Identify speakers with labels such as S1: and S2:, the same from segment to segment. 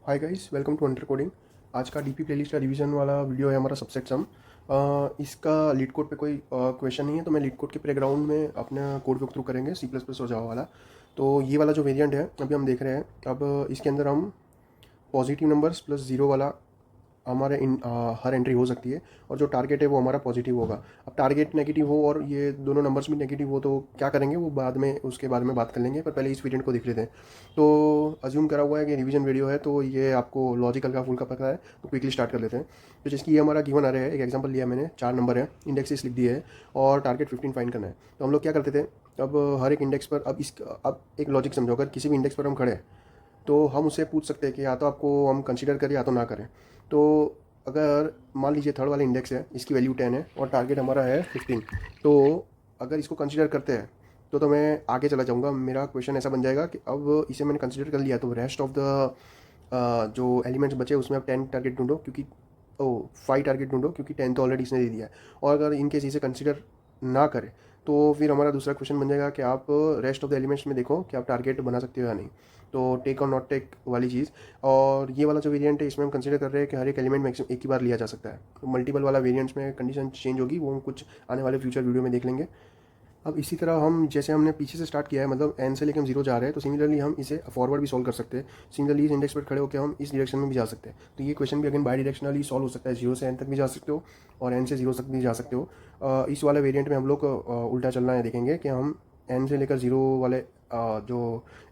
S1: Hi guys, welcome to under coding. आज का DP playlist का रिवीजन वाला वीडियो है हमारा सबसेट सम। इसका लीड कोड पे कोई क्वेश्चन नहीं है, तो मैं लीड कोड के प्लेग्राउंड में अपना कोड वॉक थ्रू करेंगे सी प्लस प्लस और जावा वाला। तो ये वाला जो वेरिएंट है अभी हम देख रहे हैं। अब इसके अंदर हम पॉजिटिव नंबर्स प्लस ज़ीरो वाला हमारे हर एंट्री हो सकती है, और जो टारगेट है वो हमारा पॉजिटिव होगा। अब टारगेट नेगेटिव हो और ये दोनों नंबर्स भी नेगेटिव हो तो क्या करेंगे वो बाद में, उसके बारे में बात कर लेंगे, पर पहले इस वेरिएंट को देख लेते हैं। तो अज्यूम करा हुआ है कि रिवीजन वीडियो है, तो ये आपको लॉजिकल का फुल का पता है, तो क्विकली स्टार्ट कर लेते हैं। तो जिसकी ये हमारा गिवन आ रहा है, एक एग्जाम्पल लिया मैंने, 4 नंबर है, इंडेक्सेस लिख दिए है और टारगेट 15 फाइंड करना है। तो हम लोग क्या करते थे, अब हर एक इंडेक्स पर, अब एक लॉजिक समझो, अगर किसी भी इंडेक्स पर हम खड़े हैं तो हम उससे पूछ सकते हैं कि या तो आपको हम कंसीडर करें या तो ना करें। तो अगर मान लीजिए थर्ड वाला इंडेक्स है, इसकी वैल्यू 10 है और टारगेट हमारा है 15, तो अगर इसको कंसीडर करते हैं तो मैं आगे चला जाऊंगा। मेरा क्वेश्चन ऐसा बन जाएगा कि अब इसे मैंने कंसीडर कर लिया, तो रेस्ट ऑफ द जो एलिमेंट्स बचे उसमें आप 10 टारगेट ढूंढो, क्योंकि 5 टारगेट ढूंढो, क्योंकि 10 तो ऑलरेडी इसने दे दिया है। और अगर इनकेस इसे कंसीडर ना करें तो फिर हमारा दूसरा क्वेश्चन बन जाएगा कि आप रेस्ट ऑफ द एलिमेंट्स में देखो कि आप टारगेट बना सकते हो या नहीं। तो टेक और नॉट टेक वाली चीज़। और ये वाला जो वेरिएंट है इसमें हम कंसीडर कर रहे हैं कि हर एक एलिमेंट मैक्सिमम एक ही बार लिया जा सकता है। तो मल्टीपल वाला वेरिएंट्स में कंडीशन चेंज होगी, वो हम कुछ आने वाले फ्यूचर वीडियो में देख लेंगे। अब इसी तरह हम, जैसे हमने पीछे से स्टार्ट किया है, मतलब एन से लेकर हम जीरो जा रहे हैं, तो सिमिलरली हम इसे फॉरवर्ड भी सॉल्व कर सकते हैं। सिमिलरली इस इंडेक्स पर खड़े होकर हम इस डायरेक्शन में भी जा सकते हैं। तो ये क्वेश्चन भी अगेन बाई डायरेक्शनली सॉल्व हो सकता है, जीरो से एन तक भी जा सकते हो और एन से जीरो तक भी जा सकते हो। इस वाले वेरिएंट में हम लोग उल्टा चलना है, देखेंगे कि हम एन से लेकर जीरो वाले जो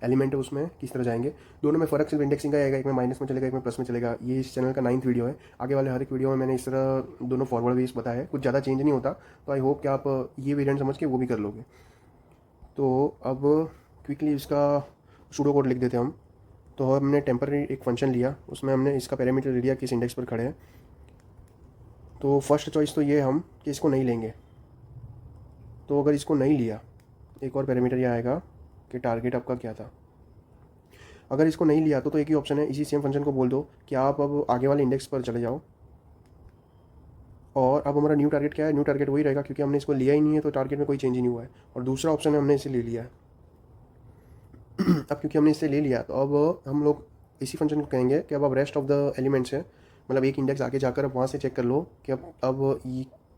S1: एलिमेंट है उसमें किस तरह जाएंगे। दोनों में फ़र्क सिर्फ इंडेक्सिंग का आएगा, एक में माइनस में चलेगा, एक में प्लस में चलेगा। ये इस चैनल का 9th वीडियो है। आगे वाले हर एक वीडियो में मैंने इस तरह दोनों फॉरवर्ड बेस बताया है, कुछ ज़्यादा चेंज नहीं होता। तो आई होप कि आप ये वेरिएंट समझ के वो भी कर लोगे। तो अब क्विकली इसका सूडो कोड लिख देते हैं हम। तो हमने टेम्पररी एक फंक्शन लिया, उसमें हमने इसका पैरामीटर ले लिया किस इंडेक्स पर खड़े हैं। तो फर्स्ट चॉइस तो ये हम कि इसको नहीं लेंगे। तो अगर इसको नहीं लिया, एक और पैरामीटर ये आएगा कि टारगेट आपका क्या था। अगर इसको नहीं लिया तो एक ही ऑप्शन है, इसी सेम फंक्शन को बोल दो कि आप अब आगे वाले इंडेक्स पर चले जाओ। और अब हमारा न्यू टारगेट क्या है, न्यू टारगेट वही रहेगा क्योंकि हमने इसको लिया ही नहीं है, तो टारगेट में कोई चेंज ही नहीं हुआ है। और दूसरा ऑप्शन है हमने इसे ले लिया है। अब क्योंकि हमने इसे ले लिया तो अब हम लोग इसी फंक्शन को कहेंगे कि अब रेस्ट ऑफ द एलिमेंट्स है, मतलब एक इंडेक्स आगे जाकर अब वहाँ से चेक कर लो कि अब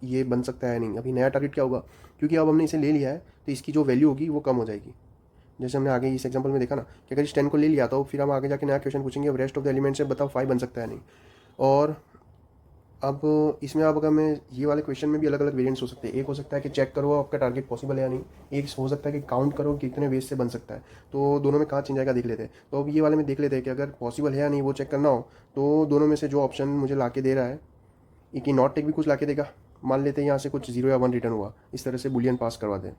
S1: ये बन सकता है नहीं। अभी नया टारगेट क्या होगा, क्योंकि अब हमने इसे ले लिया है तो इसकी जो वैल्यू होगी वो कम हो जाएगी। जैसे हमने आगे इस एग्जांपल में देखा ना कि अगर इस 10 को ले लिया तो फिर हम आगे जाके नया क्वेश्चन पूछेंगे, अब रेस्ट ऑफ द एलिमेंट्स है, बताओ 5 बन सकता है नहीं। और अब इसमें, अब अगर मैं ये वाले क्वेश्चन में भी अलग अलग वेरिएंट्स हो सकते हैं। एक हो सकता है कि चेक करो आपका टारगेट पॉसिबल है या नहीं, एक हो सकता है कि काउंट करो कि कितने वेज से बन सकता है। तो दोनों में कहाँ चेंज आएगा देख लेते हैं। तो अब ये वाले में देख लेते हैं कि अगर पॉसिबल है या नहीं वो चेक करना हो, तो दोनों में से जो ऑप्शन मुझे ला के दे रहा है, एक ही नॉट टेक भी कुछ ला के देगा। मान लेते हैं यहाँ से कुछ 0 या 1 रिटर्न हुआ, इस तरह से बुलियन पास करवा दें,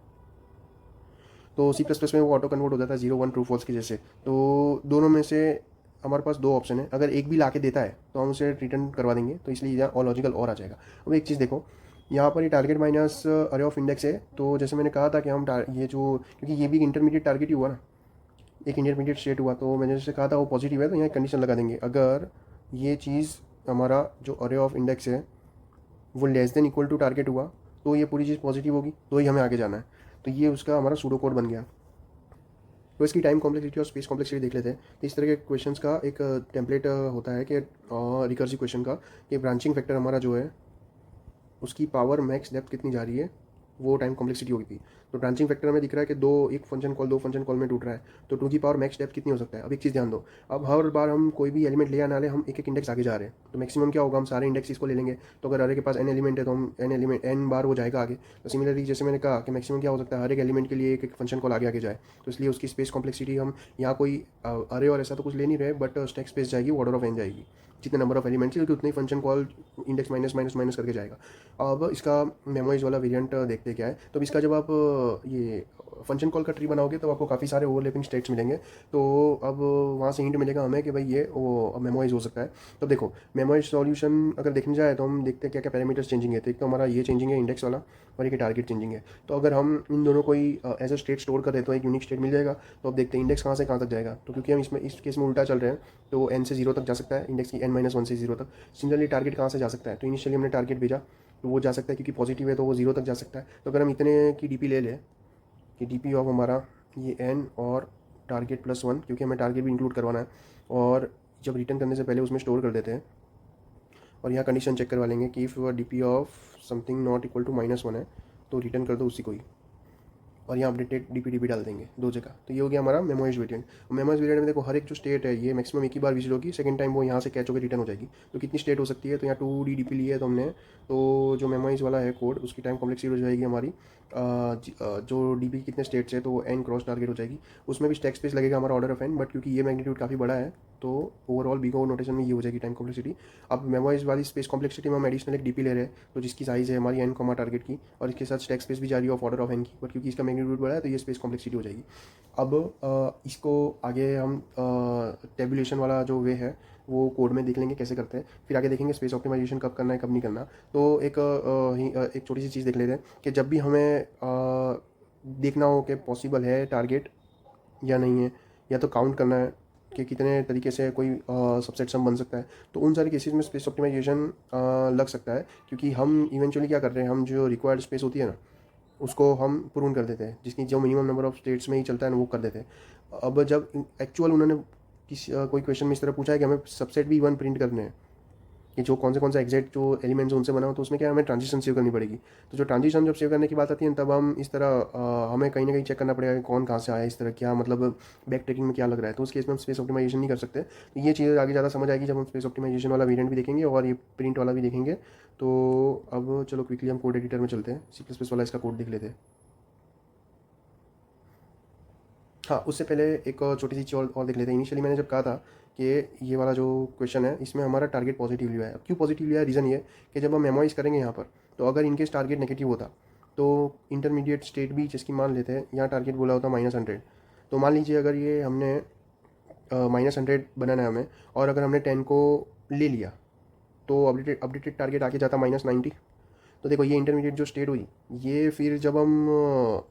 S1: तो सी प्लस प्लस में वो ऑटो कन्वर्ट हो जाता है 0 1 ट्रू फॉल्स की जैसे। तो दोनों में से हमारे पास दो ऑप्शन है, अगर एक भी ला के देता है तो हम उसे रिटर्न करवा देंगे, तो इसलिए यहाँ और लॉजिकल और आ जाएगा। अब एक चीज़ देखो, यहाँ पर ये टारगेट माइनस अरे ऑफ इंडेक्स है, तो जैसे मैंने कहा था कि हम ये जो, क्योंकि ये भी इंटरमीडिएट टारगेट ही हुआ ना, एक इंटरमीडिएट स्टेट हुआ, तो मैंने जैसे कहा था वो पॉजिटिव है, तो यहाँ कंडीशन लगा देंगे, अगर ये चीज़ हमारा जो अरे ऑफ इंडेक्स है वो less than equal to target हुआ तो ये पूरी चीज़ पॉजिटिव होगी, तो ही हमें आगे जाना है। तो ये उसका हमारा सूडो कोड बन गया। तो इसकी टाइम कॉम्प्लेक्सिटी और स्पेस कॉम्प्लेक्सिटी देख लेते हैं। तो इस तरह के क्वेश्चंस का एक टेम्पलेट होता है कि रिकर्सिव क्वेश्चन का, कि ब्रांचिंग फैक्टर हमारा जो है उसकी पावर मैक्स डेप्थ कितनी जा रही है, वो टाइम कॉम्प्लेक्सिटी होगी थी। तो ब्रांचिंग फैक्टर में दिख रहा है कि एक फंक्शन कॉल में टूट रहा है, तो 2 की पावर मैक्स डेप्थ कितनी हो सकता है। अब एक चीज़ ध्यान दो, अब हर बार हम कोई भी एलिमेंट ले आने वाले, हम एक एक इंडेक्स आगे जा रहे हैं, तो मैक्सिमम क्या होगा, हम सारे इंडेक्स इसको ले लेंगे। तो अगर अरे के पास n एलिमेंट है तो हम n बार वो जाएगा आगे। तो सिमिलरली जैसे मैंने कहा कि मैक्सिमम क्या हो सकता है, हर एक एलिमेंट के लिए एक एक फंक्शन कॉल आगे आगे जाए, तो इसलिए उसकी स्पेस कॉम्प्लेक्सिटी हम यहाँ कोई अरे और ऐसा तो कुछ ले नहीं रहे, बट स्टैक स्पेस जाएगी, ऑर्डर ऑफ n जाएगी, जितने नंबर ऑफ एलिमेंट्स है उतने ही function call index minus minus minus करके जाएगा। अब इसका मेमोइज वाला वेरिएंट देखते क्या है। तो इसका जब आप ये फंक्शन कॉल का ट्री बनाओगे तो आपको काफ़ी सारे ओवरलैपिंग स्टेट्स मिलेंगे। तो अब वहाँ से हिंट मिलेगा हमें कि भाई ये वो मेमोइज हो सकता है। तो देखो, मेमोइज सॉल्यूशन अगर देखने जाए तो हम देखते हैं क्या क्या पैरामीटर्स चेंजिंग है। तो एक तो हमारा ये चेंजिंग है इंडेक्स वाला, और एक टारगेट चेंजिंग है। तो अगर हम इन दोनों को ही एज अ स्टेट स्टोर कर दें तो एक यूनिक स्टेट मिल जाएगा। तो अब देखते हैं इंडेक्स कहाँ से कहाँ तक जाएगा। तो क्योंकि हम इसमें इस केस में उल्टा चल रहे हैं, तो n से 0 तक जा सकता है, इंडेक्स की n-1 से 0 तक। सिमिलरली टारगेट कहाँ से जा सकता है, तो इनिशियली हमने टारगेट भेजा तो वो जा सकता है, क्योंकि पॉजिटिव है तो वो 0 तक जा सकता है। तो अगर हम इतने की डीपी ले लें कि डीपी ऑफ हमारा ये n और टारगेट +1, क्योंकि हमें टारगेट भी इंक्लूड करवाना है, और जब रिटर्न करने से पहले उसमें स्टोर कर देते हैं। और यहाँ कंडीशन चेक करवा लेंगे कि if D P of something not equal to -1 है तो रिटर्न कर दो उसी को ही। और यहाँ अपडेटेड डीपीडीबी डाल देंगे 2 जगह। तो ये हो गया हमारा मेमोइज वेरिएंट। मेमोइज वेरिएंट में देखो हर एक जो स्टेट है ये मैक्सिमम एक ही बार विजिट होगी, सेकंड टाइम वो यहाँ से कैच होकर रिटर्न हो जाएगी। तो कितनी स्टेट हो सकती है, तो यहाँ 2D डीपी ली है तो हमने, तो जो मेमोइज वाला है कोड उसकी टाइम कॉम्प्लेक्सिटी हो जाएगी हमारी जो डीपी कितने स्टेट्स है तो वो n क्रॉस टारगेट हो जाएगी। उसमें भी स्टैक स्पेस लगेगा हमारा ऑर्डर ऑफ n, बट क्योंकि ये मैग्नीट्यूड काफ़ी बड़ा है तो ओवरऑल बिगो नोटेशन में ये हो जाएगी टाइम कॉम्प्लेक्सिटी। अब मेमोइज वाली स्पेस कॉम्प्लेक्सिटी में हम एडिशनल एक डीपी ले रहे हैं तो जिसकी साइज़ है हमारी n कॉमा टारगेट की, और इसके साथ स्टैक स्पेस भी जा रही है ऑफ ऑर्डर ऑफ n की, बट क्योंकि इसका मैग्नीट्यूड बड़ा है तो ये स्पेस कॉम्प्लेक्सिटी हो जाएगी। अब इसको आगे हम टेबुलेशन वाला जो वे है वो कोड में देख लेंगे कैसे करते हैं, फिर आगे देखेंगे स्पेस ऑप्टिमाइजेशन कब करना है कब नहीं करना। तो एक छोटी सी चीज़ देख लेते हैं कि जब भी हमें देखना हो कि पॉसिबल है टारगेट या नहीं है, या तो काउंट करना है कि कितने तरीके से कोई सबसेट सम बन सकता है, तो उन सारे केसेस में स्पेस ऑप्टिमाइजेशन लग सकता है। क्योंकि हम इवेंचुअली क्या कर रहे हैं, हम जो रिक्वायर्ड स्पेस होती है ना उसको हम प्रून कर देते हैं, जिसकी जो मिनिमम नंबर ऑफ स्टेट्स में ही चलता है ना वो कर देते हैं। अब जब एक्चुअल उन्होंने कोई क्वेश्चन में इस तरह पूछा है कि हमें सबसेट भी 1 प्रिंट करने हैं कि जो कौन सा एग्जैक्ट जो एलिमेंट्स उनसे बना हो, तो उसमें क्या हमें ट्रांजिशन सेव करनी पड़ेगी। तो जो ट्रांजिशन जब सेव करने की बात आती है तब हम इस तरह हमें कहीं ना कहीं चेक करना पड़ेगा कि कौन कहाँ से आया, इस तरह क्या मतलब बैक ट्रैकिंग में क्या लग रहा है। तो उस केस में हम स्पेस ऑप्टिमाइजेशन नहीं कर सकते। तो ये चीज़ आगे ज़्यादा समझ आएगी जब हम स्पेस ऑप्टिमाइजेशन वाला वेरिएंट भी देखेंगे और ये प्रिंट वाला भी देखेंगे। तो अब चलो क्विकली हम कोड एडिटर में चलते हैं, C++ वाला इसका कोड देख लेते हैं। हाँ, उससे पहले एक छोटी सी चीज़ और देख लेते हैं। इनिशियली मैंने जब कहा था कि ये वाला जो क्वेश्चन है इसमें हमारा टारगेट पॉजिटिव लिया है। अब क्यों पॉजिटिव लिया है, रीज़न ये कि जब हम मेमोराइज करेंगे यहाँ पर, तो अगर इनकेस टारगेट नेगेटिव होता तो इंटरमीडिएट स्टेट भी जिसकी मान लेते हैं यहाँ टारगेट बोला होता -100। तो मान लीजिए अगर ये हमने -100 बनाना है हमें, और अगर हमने 10 को ले लिया तो अपडेटेड टारगेट आके जाता -90। तो देखो ये इंटरमीडिएट जो स्टेट हुई, ये फिर जब हम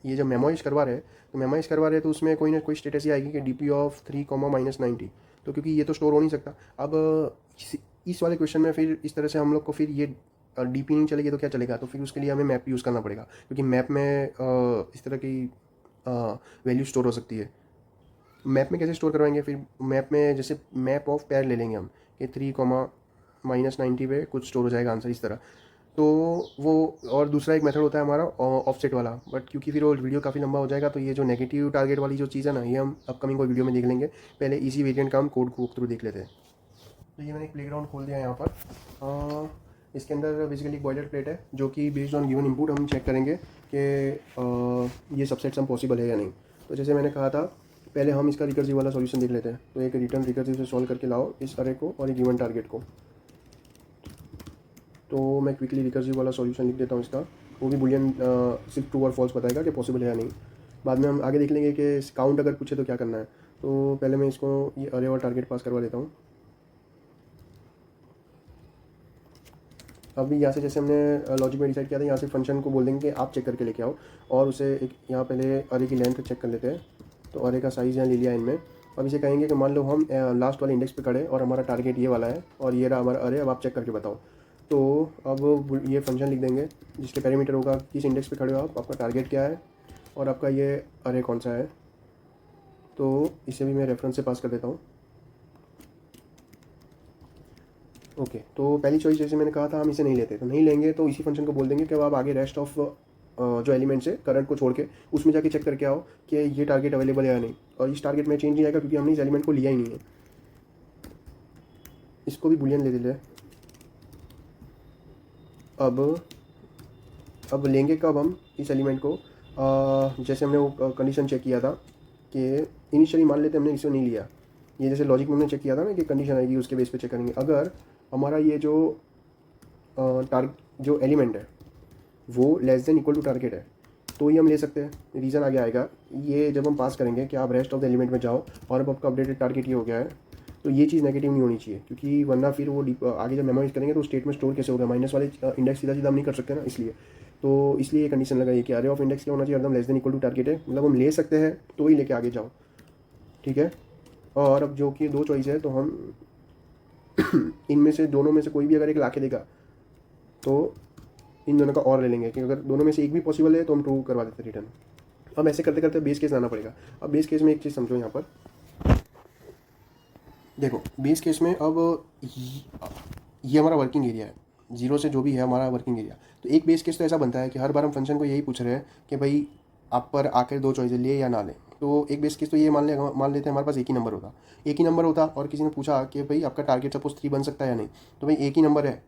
S1: ये जब मेमोराइज करवा रहे हैं तो मेमोराइज करवा रहे हैं तो उसमें कोई ना कोई स्टेट ऐसी आएगी कि DP ऑफ 3, -90। तो क्योंकि ये तो स्टोर हो नहीं सकता। अब इस वाले क्वेश्चन में फिर इस तरह से हम लोग को फिर ये DP नहीं चलेगी तो क्या चलेगा, तो फिर उसके लिए हमें मैप यूज़ करना पड़ेगा, क्योंकि मैप में इस तरह की वैल्यू स्टोर हो सकती है। मैप में कैसे स्टोर करवाएंगे, फिर मैप में जैसे मैप ऑफ पेयर ले लेंगे हम कि 3, -90 पे कुछ स्टोर हो जाएगा आंसर इस तरह। तो वो, और दूसरा एक मेथड होता है हमारा ऑफसेट वाला, बट क्योंकि फिर वो वीडियो काफ़ी लंबा हो जाएगा तो ये जो नेगेटिव टारगेट वाली जो चीज़ है ना, ये हम अपकमिंग कोई वीडियो में देख लेंगे। पहले इसी वेरिएंट का हम कोड को थ्रू देख लेते हैं। तो ये मैंने एक प्लेग्राउंड खोल दिया यहाँ पर। इसके अंदर बेसिकली एक बॉयलर प्लेट है जो कि बेस्ड ऑन गिवन इनपुट हम चेक करेंगे कि ये सबसेट सम पॉसिबल है या नहीं। तो जैसे मैंने कहा था पहले हम इसका रिकर्सिव वाला सॉल्यूशन देख लेते हैं। तो एक रिटर्न रिकर्सिव से सॉल्व करके लाओ इस अरे को और एक गिवन टारगेट को। तो मैं क्विकली रिकर्सिव वाला सॉल्यूशन लिख देता हूँ इसका, वो भी बुलियन सिर्फ ट्रू और फॉल्स बताएगा कि पॉसिबल है या नहीं। बाद में हम आगे देख लेंगे कि काउंट अगर पूछे तो क्या करना है। तो पहले मैं इसको ये अरे और टारगेट पास करवा देता हूँ। अभी यहाँ से जैसे हमने लॉजिक में डिसाइड किया था, यहाँ से फंक्शन को बोल देंगे कि आप चेक करके लेके आओ, और उसे एक यहाँ पहले अरे की लेंथ चेक कर लेते हैं। तो अरे का साइज़ यहाँ ले लिया इनमें। अब इसे कहेंगे कि मान लो हम लास्ट वाले इंडेक्स पे खड़े और हमारा टारगेट ये वाला है और ये रहा हमारा अरे, अब आप चेक करके बताओ। तो अब ये फंक्शन लिख देंगे जिसके पैरामीटर होगा किस इंडेक्स पे खड़े हो आप, आपका टारगेट क्या है और आपका ये अरे कौन सा है। तो इसे भी मैं रेफरेंस से पास कर देता हूँ। ओके, तो पहली चॉइस जैसे मैंने कहा था हम इसे नहीं लेते, तो नहीं लेंगे तो इसी फंक्शन को बोल देंगे कि अब आप आगे रेस्ट ऑफ जो एलिमेंट्स है करंट को छोड़ के उसमें जाके चेक करके आओ कि ये टारगेट अवेलेबल है या नहीं। और इस टारगेट में चेंज नहीं आएगा क्योंकि हमने इस एलिमेंट को लिया ही नहीं है। इसको भी बुलियन ले लेते हैं। अब लेंगे कब हम इस एलिमेंट को, जैसे हमने वो कंडीशन चेक किया था कि इनिशियली मान लेते हमने इसे नहीं लिया। ये जैसे लॉजिक में हमने चेक किया था ना कि कंडीशन आएगी उसके बेस पे चेक करेंगे। अगर हमारा ये जो जो एलिमेंट है वो less than equal to target है तो ये हम ले सकते हैं। रीज़न आगे आएगा ये जब हम पास करेंगे कि आप रेस्ट ऑफ द एलिमेंट में जाओ और अब आपका अपडेटेड टारगेट ये हो गया है, तो ये चीज़ नेगेटिव नहीं होनी चाहिए, क्योंकि वरना फिर वो आगे जब मेमोराइज करेंगे तो स्टेट में स्टोर कैसे होगा, माइनस वाले इंडेक्स सीधा सीधा हम नहीं कर सकते ना, इसलिए। तो इसलिए ये कंडीशन लगाइए कि अरे ऑफ इंडेक्स क्या होना चाहिए, एकदम less than equal to target है, मतलब हम ले सकते हैं तो ही लेके आगे जाओ, ठीक है। और अब जो कि 2 चॉइस है तो हम इनमें से दोनों में से कोई भी अगर एक ला के देगा तो इन दोनों का और ले लेंगे कि अगर दोनों में से एक भी पॉसिबल है तो हम ट्रू करवा देते रिटर्न। अब ऐसे करते करते बेस केस आना पड़ेगा। अब बेस केस में एक चीज़ समझो यहाँ पर, देखो बेस केस में अब ये हमारा वर्किंग एरिया है, जीरो से जो भी है हमारा वर्किंग एरिया। तो एक बेस केस तो ऐसा बनता है कि हर बार हम फंक्शन को यही पूछ रहे हैं कि भाई आप पर आकर दो चॉइस ले या ना ले। तो एक बेस केस तो ये मान लेते हैं हमारे पास एक ही नंबर होता, एक ही नंबर होता और किसी ने पूछा कि भाई आपका टारगेट सपोज 3 बन सकता है या नहीं, तो भाई एक ही नंबर है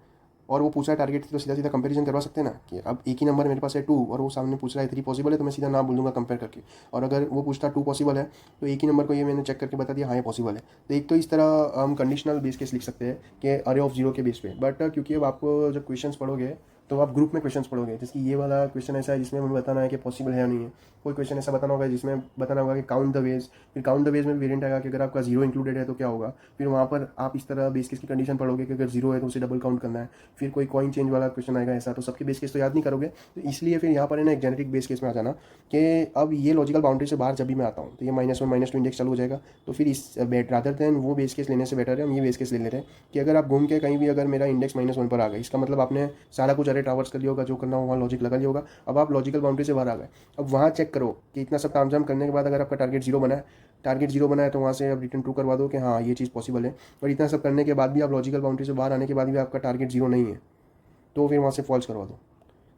S1: और वो पूछ रहा है टारगेट, तो सीधा सीधा कंपैरिजन करवा सकते हैं ना कि अब एक ही नंबर मेरे पास है 2 और वो सामने पूछ रहा है 3 पॉसिबल है, तो मैं सीधा ना बोल दूंगा कंपेयर करके। और अगर वो पूछता 2 पॉसिबल है तो एक ही नंबर को ये मैंने चेक करके बता दिया हाँ ये पॉसिबल है। तो एक तो इस तरह हम कंडीशनल बेस केस लिख सकते हैं कि अरे ऑफ जीरो के बेस पे। बट क्योंकि अब आपको जब क्वेश्चंस पढ़ोगे तो आप ग्रुप में क्वेश्चंस पढ़ोगे, जैसे कि ये वाला क्वेश्चन ऐसा है जिसमें हमें बताना है कि पॉसिबल है या नहीं है। कोई क्वेश्चन ऐसा बताना होगा जिसमें बताना होगा कि काउंट द वेज, फिर काउंट द वेज में वेरिएंट आएगा कि अगर आपका जीरो इंक्लूडेड है तो क्या होगा। फिर वहाँ पर आप इस तरह बेस केस की कंडीशन पढ़ोगे कि अगर जीरो है तो उसे डबल काउंट करना है। फिर कोई कॉइन चेंज वाला क्वेश्चन आएगा ऐसा, तो सबके बेस केस तो याद नहीं करोगे। तो इसलिए फिर यहाँ पर है ना एक जेनेरिक बेस केस में आ जाना कि अब ये लॉजिकल बाउंड्री से बाहर जब भी मैं आता हूँ तो ये -1 -2 इंडेक्स चालू हो जाएगा। तो फिर इस रादर देन वो बेस केस लेने से बेटर है हम ये बेस केस ले लेते हैं कि अगर आप घूम के कहीं भी अगर मेरा इंडेक्स -1 पर आ गया, इसका मतलब आपने सारा कुछ अरे ट्रावर्स कर लिया होगा, जो करना हो वहाँ लॉजिक लगा लिया होगा। अब आप लॉजिकल बाउंड्री से बाहर आ गए, अब वहाँ चेक करो कि इतना सब तामझाम करने के बाद अगर आपका टारगेट जीरो बना है तो वहाँ से आप रिटर्न ट्रू करवा दो कि हाँ ये चीज़ पॉसिबल है। और इतना सब करने के बाद भी आप लॉजिकल बाउंड्री से बाहर आने के बाद भी आपका टारगेट जीरो नहीं है तो फिर वहाँ से फॉल्स करवा दो।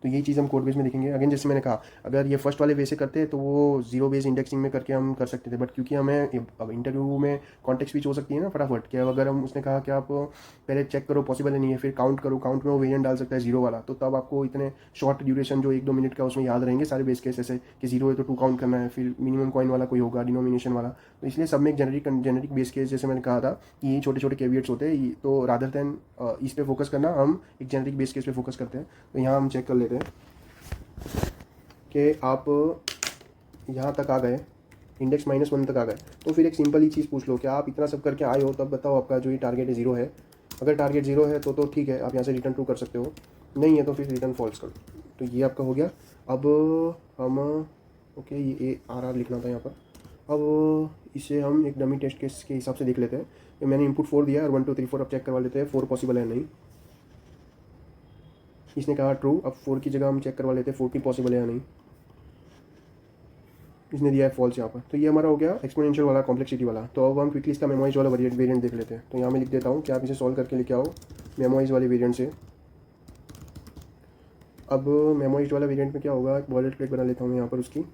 S1: तो यही चीज़ हम कोड बेस में देखेंगे। अगेन जैसे मैंने कहा अगर ये फर्स्ट वाले वे से करते तो वो जीरो बेस इंडेक्सिंग में करके हम कर सकते थे, बट क्योंकि हमें अब इंटरव्यू में कॉन्टेक्स्ट स्विच हो सकती है ना फटाफट कि अगर हम उसने कहा कि आप पहले चेक करो पॉसिबल है नहीं है फिर काउंट करो, काउंट में वो वेरिएंट डाल सकता है जीरो वाला, तो तब आपको इतने शॉर्ट ड्यूरेशन जो 1-2 मिनट का उसमें याद रहेंगे सारे बेस केस ऐसे कि जीरो है तो 2 काउंट करना है, फिर मिनिमम कॉइन वाला कोई होगा डिनोमिनेशन वाला। तो इसलिए सब में एक जेनरिक बेस केस जैसे मैंने कहा था कि ये छोटे छोटे कैवियट्स होते हैं, तो रादर देन इस पर फोकस करना हम एक जेनरिक बेस केस पे फोकस करते हैं। तो यहाँ हम चेक कर लेते हैं कि आप यहाँ तक आ गए, इंडेक्स -1 तक आ गए, तो फिर एक सिंपल ही चीज़ पूछ लो कि आप इतना सब करके आए हो तब बताओ आपका जो ये टारगेट है जीरो है। अगर टारगेट जीरो है तो ठीक है आप यहाँ से रिटर्न ट्रू कर सकते हो, नहीं है तो फिर रिटर्न फॉल्स कर दो। तो ये आपका हो गया। अब हम ओके ये ARR लिखना था यहाँ पर। अब इसे हम एक डमी टेस्ट केस के हिसाब से देख लेते हैं कि मैंने इनपुट 4 दिया है और 1 2 3 4 अब चेक करवा लेते हैं 4 पॉसिबल है नहीं। इसने कहा ट्रू, अब 4 की जगह हम चेक करवा लेते हैं 14 पॉसिबल है या नहीं। इसने दिया है फॉल्स यहाँ पर। तो ये हमारा हो गया एक्सपोनेंशियल वाला कॉम्प्लेक्सिटी वाला। तो अब हम क्विकली इसका मेमोइज वाला वेरिएंट देख लेते हैं। तो यहाँ मैं लिख देता हूँ कि आप इसे सॉल्व करके लेके आओ मेमोइज वाले वेरिएंट से। अब मेमोइज वाला वेरिएंट में क्या होगा, एक बॉयलर प्लेट बना लेता हूँ यहाँ पर उसकी।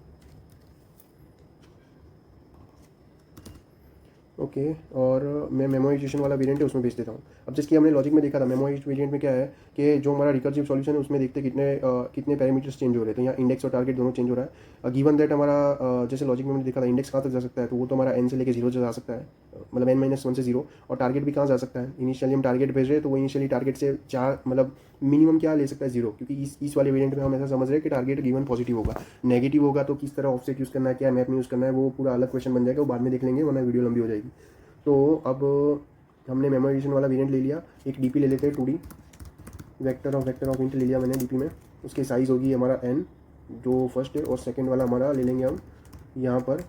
S1: ओके और मैं मेमोराइजेशन वाला वेरिएंट है उसमें भेज देता हूँ। अब जैसे कि हमने लॉजिक में देखा था मेमोराइज वेरिएंट में क्या है कि जो हमारा रिकर्सिव सॉल्यूशन है उसमें देखते कितने पैरामीटर्स चेंज हो रहे थे। यहाँ इंडेक्स और टारगेट दोनों चेंज हो रहा है। गिवन दैट हमारा जैसे लॉजिक में हमने देखा था इंडेक्स कहाँ तक जा सकता है, तो वो तो हमारा n से लेकर 0 जा सकता है, मतलब n-1 से 0। और टारगेट भी कहाँ जा सकता है, इनिशियली हम टारगेट भेज रहे हैं तो वो इनिशियली टारगेट से 4 मतलब मिनिमम क्या ले सकता है 0, क्योंकि इस वाले वेरिएंट में हम ऐसा समझ रहे हैं कि टारगेट गिवन पॉजिटिव होगा। नेगेटिव होगा तो किस तरह ऑफसेट यूज़ करना है, क्या मैप में यूज़ करना है, वो पूरा अलग क्वेश्चन बन जाएगा, वो बाद में देख लेंगे वरना वीडियो लंबी हो जाएगी। तो अब हमने मेमोराइजेशन वाला वेरिएंट ले लिया। एक डीपी ले लेते हैं 2D वेक्टर ऑफ इंट ले लिया मैंने डीपी में। उसकी साइज़ होगी हमारा n जो फर्स्ट है, और सेकंड वाला हमारा ले लेंगे हम यहाँ पर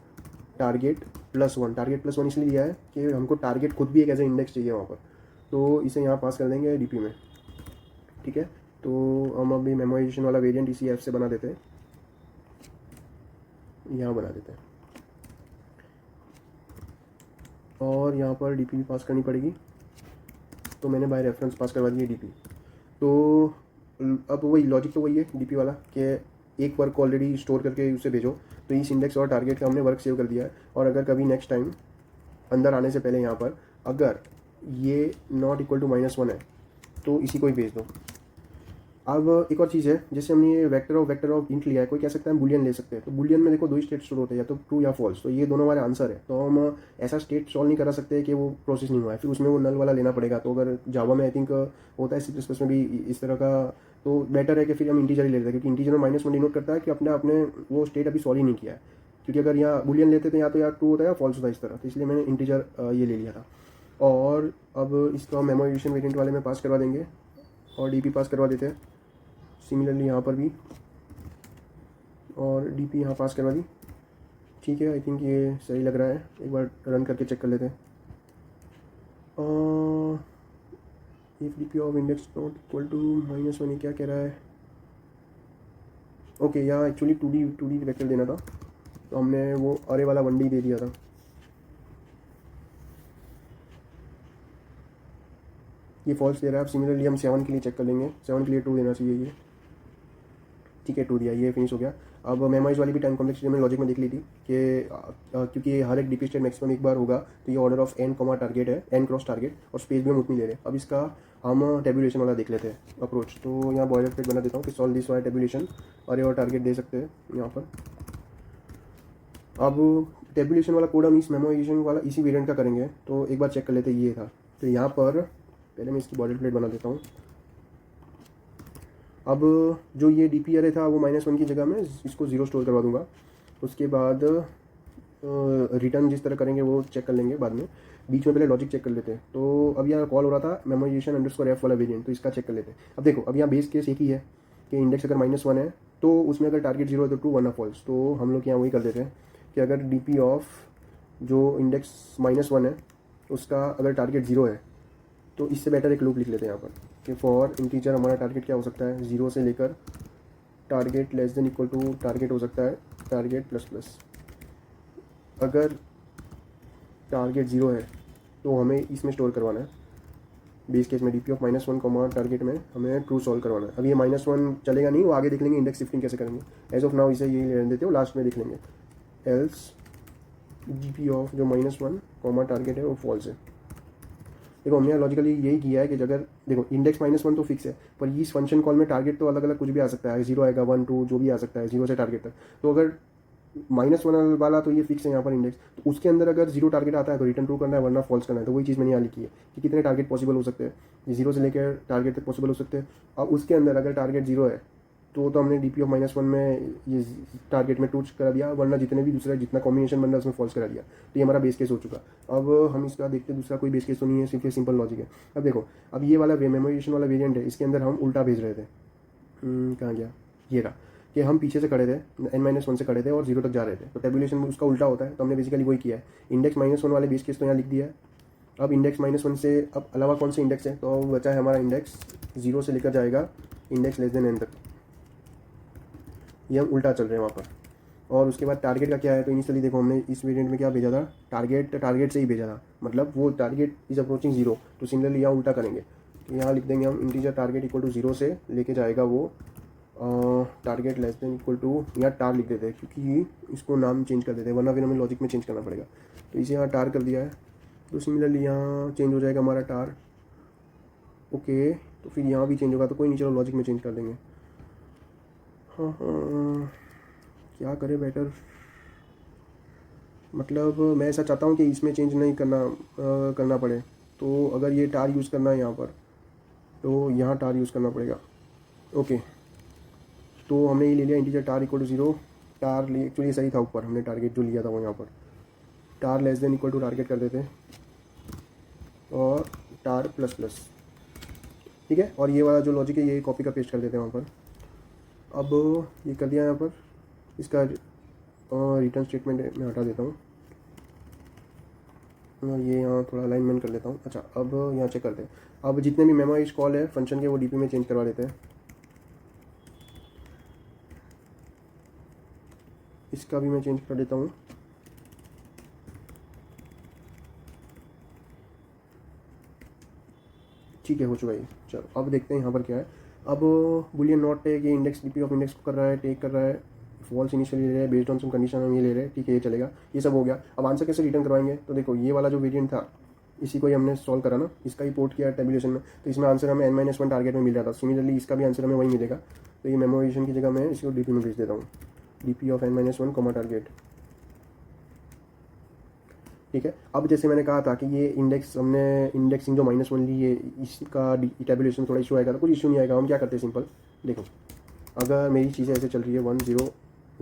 S1: टारगेट +1 इसलिए लिया है कि हमको टारगेट खुद भी एक एज ए इंडेक्स चाहिए वहाँ पर, तो इसे यहाँ पास कर देंगे डीपी में। ठीक है, तो हम अभी मेमोराइजेशन वाला वेरिएंट इसी ऐप से बना देते हैं, यहाँ बना देते हैं और यहाँ पर डीपी भी पास करनी पड़ेगी। तो मैंने बाय रेफरेंस पास करवा दी है डीपी। तो अब वही लॉजिक तो वही है डीपी वाला कि एक वर्क ऑलरेडी स्टोर करके उसे भेजो। तो इस इंडेक्स और टारगेट का हमने वर्क सेव कर दिया है, और अगर कभी नेक्स्ट टाइम अंदर आने से पहले यहाँ पर अगर ये नॉट इक्वल टू -1 है तो इसी को ही भेज दो। अब एक और चीज़ है, जैसे हमने ये वेक्टर ऑफ इंट लिया है, कोई कह सकता है हम बुलियन ले सकते हैं। तो बुलियन में देखो दो ही स्टेट स्टोर होते हैं, या तो ट्रू या फॉल्स, तो ये दोनों हमारे आंसर है। तो हम ऐसा स्टेट सॉल्व नहीं करा सकते कि वो प्रोसेस नहीं हुआ है, फिर उसमें वो नल वाला लेना पड़ेगा। तो अगर जावा में आई थिंक होता है, C++ में भी इस तरह का, तो बेटर है कि फिर हम इंटीजर ही ले लेते हैं, क्योंकि इंटीजर में -1 डिनोट करता है कि आपने वो स्टेट अभी सॉल्व ही नहीं किया है। क्योंकि अगर यहाँ बुलियन लेते तो या तो यार ट्रू होता है या फॉल्स होता है इस तरह, तो इसलिए मैंने इंटीजर ये ले लिया था। और अब इसका मेमोराइजेशन वेरिएंट वाले में पास करवा देंगे और डीपी पास करवा देते हैं सिमिलरली यहाँ पर भी, और डीपी यहाँ पास करवा दी। ठीक है, आई थिंक ये सही लग रहा है, एक बार रन करके चेक कर लेते हैं। If DP of index not equal to -1, ये क्या कह रहा है। ओके, यहाँ एक्चुअली 2D वेक्टर देना था, तो हमने वो अरे वाला 1D दे दिया था। ये फॉल्स दे रहा है। अब सिमिलरली हम 7 के लिए चेक कर लेंगे, 7 के लिए 2 देना चाहिए ये, ठीक है 2 दिया, ये फिनिश हो गया। अब मेमोराइज वाली भी टाइम कॉम्प्लेक्सिटी मैंने लॉजिक में देख ली थी कि क्योंकि हर एक डीपी स्टेट मैक्सिमम एक बार होगा, तो ये ऑर्डर ऑफ n टारगेट है, n क्रॉस टारगेट, और स्पेस भी हम उतनी ले रहे हैं। अब इसका हम टेबुलेशन वाला देख लेते हैं अप्रोच। तो यहाँ बॉयलर प्लेट बना देता हूँ कि सॉल्व दिस वाला टेबुलेशन, और ये और टारगेट दे सकते हैं यहाँ पर। अब टेबुलेशन वाला कोड हम इस मेमोराइजेशन वाला इसी वेरिएंट का करेंगे, तो एक बार चेक कर लेते हैं। ये था, तो यहाँ पर पहले मैं इसकी बॉयलर प्लेट बना देता हूँ। अब जो ये डी पी अरे था वो -1 की जगह में इसको 0 स्टोर करवा दूंगा। उसके बाद रिटर्न जिस तरह करेंगे वो चेक कर लेंगे बाद में। बीच में पहले लॉजिक चेक कर लेते हैं। तो अब यहाँ कॉल हो रहा था मेमोराइजेशन अंडरस्कोर f वाला वेरिएंट, तो इसका चेक कर लेते हैं। अब देखो, अब यहाँ बेस केस एक ही है कि इंडेक्स अगर -1 है तो उसमें अगर टारगेट 0 है तो ट्रू वरना फॉल्स। तो हम लोग यहाँ वही कर देते हैं कि अगर डी पी ऑफ जो इंडेक्स -1 है उसका अगर टारगेट 0 है तो इससे बेटर एक लूप लिख लेते हैं यहाँ पर कि फॉर इंटीजर हमारा टारगेट क्या हो सकता है, 0 से लेकर target less than equal to target हो सकता है टारगेट प्लस प्लस। अगर टारगेट 0 है तो हमें इसमें स्टोर करवाना है, बेस केस में डी पी ऑफ -1 टारगेट में हमें ट्रू सॉल्व करवाना है। अब ये -1 चलेगा नहीं, वो आगे देख लेंगे इंडेक्स शिफ्टिंग कैसे करेंगे। एज ऑफ नाउ इसे ये रहने देते हो, लास्ट में देख लेंगे। एल्स डी पी ऑफ जो -1 टारगेट है वो फॉल्स है। देखो हमने लॉजिकली यही किया है कि अगर देखो इंडेक्स -1 तो फिक्स है, पर इस फंक्शन कॉल में टारगेट तो अलग अलग कुछ भी आ सकता है, 0 आएगा 1 2 जो भी आ सकता है 0 से टारगेट तक। तो अगर -1 वाला तो ये फिक्स है यहाँ पर इंडेक्स, तो उसके अंदर अगर 0 टारगेट आता है तो रिटर्न ट्रू करना है वरना फॉल्स करना है। तो वही चीज़ मैंने यहाँ लिखी है कि कितने टारगेट पॉसिबल हो सकते हैं, 0 से लेकर टारगेट तक पॉसिबल हो सकते हैं। अब उसके अंदर अगर टारगेट 0 है तो हमने डी पी ऑफ -1 में ये टारगेट में ट्रू करा दिया, वरना जितने भी दूसरा जितना कॉम्बिनेशन बन रहा है उसमें फॉल्स करा दिया। तो ये हमारा बेस केस हो चुका। अब हम इसका देखते हैं, दूसरा कोई बेस केस तो नहीं है, सिर्फ सिंपल लॉजिक है। अब देखो, अब ये वाला मेमोराइजेशन वाला वेरिएंट है, इसके अंदर हम उल्टा भेज रहे थे। कहाँ गया, ये रहा कि हम पीछे से खड़े थे, n-1 से खड़े थे और 0 तक जा रहे थे, तो टेबुलेशन में उसका उल्टा होता है। तो हमने बेसिकली वही किया है, इंडेक्स -1 वाले बेस केस तो यहाँ लिख दिया है। अब इंडेक्स -1 से अब अलावा कौन से इंडेक्स है, तो बचा है हमारा इंडेक्स 0 से लेकर जाएगा इंडेक्स लेस देन n तक, ये हम उल्टा चल रहे हैं वहाँ पर। और उसके बाद टारगेट का क्या है, तो इनिशियली देखो हमने इस वेरिएंट में क्या भेजा था, टारगेट से ही भेजा था, मतलब वो टारगेट इज अप्रोचिंग 0। तो सिमिलरली यहाँ उल्टा करेंगे, तो यहाँ लिख देंगे हम इंटीजर टारगेट इक्वल टू 0 से लेके जाएगा वो target less than equal to, यहाँ टार लिख देते हैं क्योंकि इसको नाम चेंज कर देते हैं वरना फिर हमें लॉजिक में चेंज करना पड़ेगा। तो इसे यहाँ टार कर दिया है, तो सिमिलरली यहाँ चेंज हो जाएगा हमारा टार। ओके, तो फिर यहाँ भी चेंज होगा, तो कोई नहीं, चलो लॉजिक में चेंज कर देंगे। हाँ क्या करें बेटर, मतलब मैं ऐसा चाहता हूँ कि इसमें चेंज नहीं करना पड़े। तो अगर ये टार यूज़ करना है यहाँ पर, तो यहाँ टार यूज़ करना पड़ेगा। ओके, तो हमने ये ले लिया इंटीजर टार इक्वल टू 0, टार लिए एक्चुअली सही था, ऊपर हमने टारगेट जो लिया था वो यहाँ पर टार less than equal to target कर देते हैं और टार प्लस प्लस, ठीक है। और ये वाला जो लॉजिक है ये कॉपी का पेस्ट कर देते हैं वहाँ पर। अब ये कर दिया यहाँ पर, इसका रिटर्न स्टेटमेंट मैं हटा देता हूँ और ये यहाँ थोड़ा अलाइनमेंट कर लेता हूँ। अच्छा, अब यहाँ चेक करते हैं, अब जितने भी मेमोराइज कॉल है फंक्शन के वो डीपी में चेंज करवा देते हैं। इसका भी मैं चेंज कर देता हूँ। ठीक है, हो चुका है। चलो अब देखते हैं यहाँ पर क्या है। अब बुलियन नॉट टेक, ये इंडेक्स डीपी ऑफ इंडेक्स को कर रहा है, टेक कर रहा है, फॉल्स इनिशियली ले रहे हैं, बेस्ड ऑन सम कंडीशन हम ये ले रहे हैं, ठीक है ये चलेगा, ये सब हो गया। अब आंसर कैसे रिटर्न करवाएंगे, तो देखो ये वाला जो वेरिएंट था इसी को ही हमने सॉल्व करा ना, इसका ही पोर्ट किया टेबुलेशन में, तो इसमें आंसर हमें n-1 टारगेट में मिल रहा था। सिमिलरली इसका भी आंसर हमें वही मिलेगा। तो ये मेमोराइजेशन की जगह मैं इसको डीपी में भेज देता हूँ, डीपी ऑफ n-1 टारगेट, ठीक है। अब जैसे मैंने कहा था कि ये इंडेक्स हमने इंडेक्सिंग जो -1 ली है इसका टेबुलेशन थोड़ा इशू आएगा, तो कुछ इशू नहीं आएगा। हम क्या करते हैं, सिंपल देखो, अगर मेरी चीज़ें ऐसे चल रही है 1 0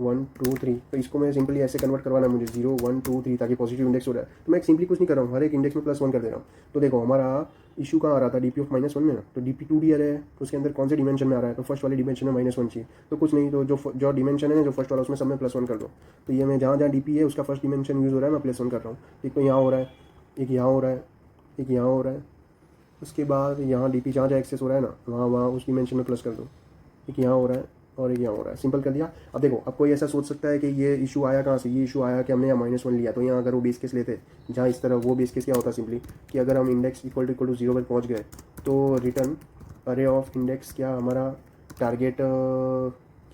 S1: 1 2 3, तो इसको मैं सिंपली ऐसे कन्वर्ट करवाना है मुझे 0 1 2 3, ताकि पॉजिटिव इंडेक्स हो रहा है। तो मैं सिंपली कुछ नहीं कर रहा हूँ, हर एक इंडेक्स में +1 कर दे रहा हूँ। तो देखो हमारा इशू कहाँ आ रहा था, डीपी ऑफ -1 में ना, तो डीपी 2D है तो उसके अंदर कौन से डिमेंशन में आ रहा है, तो फर्स्ट वाले डिमेंशन में -1 चाहिए। तो कुछ नहीं, तो जो डिमेंशन है जो फर्स्ट वाला उसमें सब में +1 कर दो। तो ये मैं जहाँ जहाँ डीपी है उसका फर्स्ट डिमेंशन यूज़ हो रहा है, मैं +1 कर रहा हूँ। एक तो यहाँ हो रहा है, एक यहाँ हो रहा है, एक यहाँ हो रहा है। उसके बाद यहाँ डीपी जहाँ जहाँ एक्सेस हो रहा है ना, वहाँ उस डिमेंशन में प्लस कर दो। एक यहाँ हो रहा है और ये यहाँ हो रहा है, सिंपल कर दिया। अब देखो, अब कोई ऐसा सोच सकता है कि ये इशू आया कहाँ से, ये इशू आया कि हमने यहाँ -1 लिया, तो यहाँ अगर वो बेस केस लेते जहाँ इस तरह, वो बेस केस क्या होता सिंपली कि अगर हम इंडेक्स इक्वल टू 0 पर पहुँच गए तो रिटर्न अरे ऑफ इंडेक्स क्या हमारा टारगेट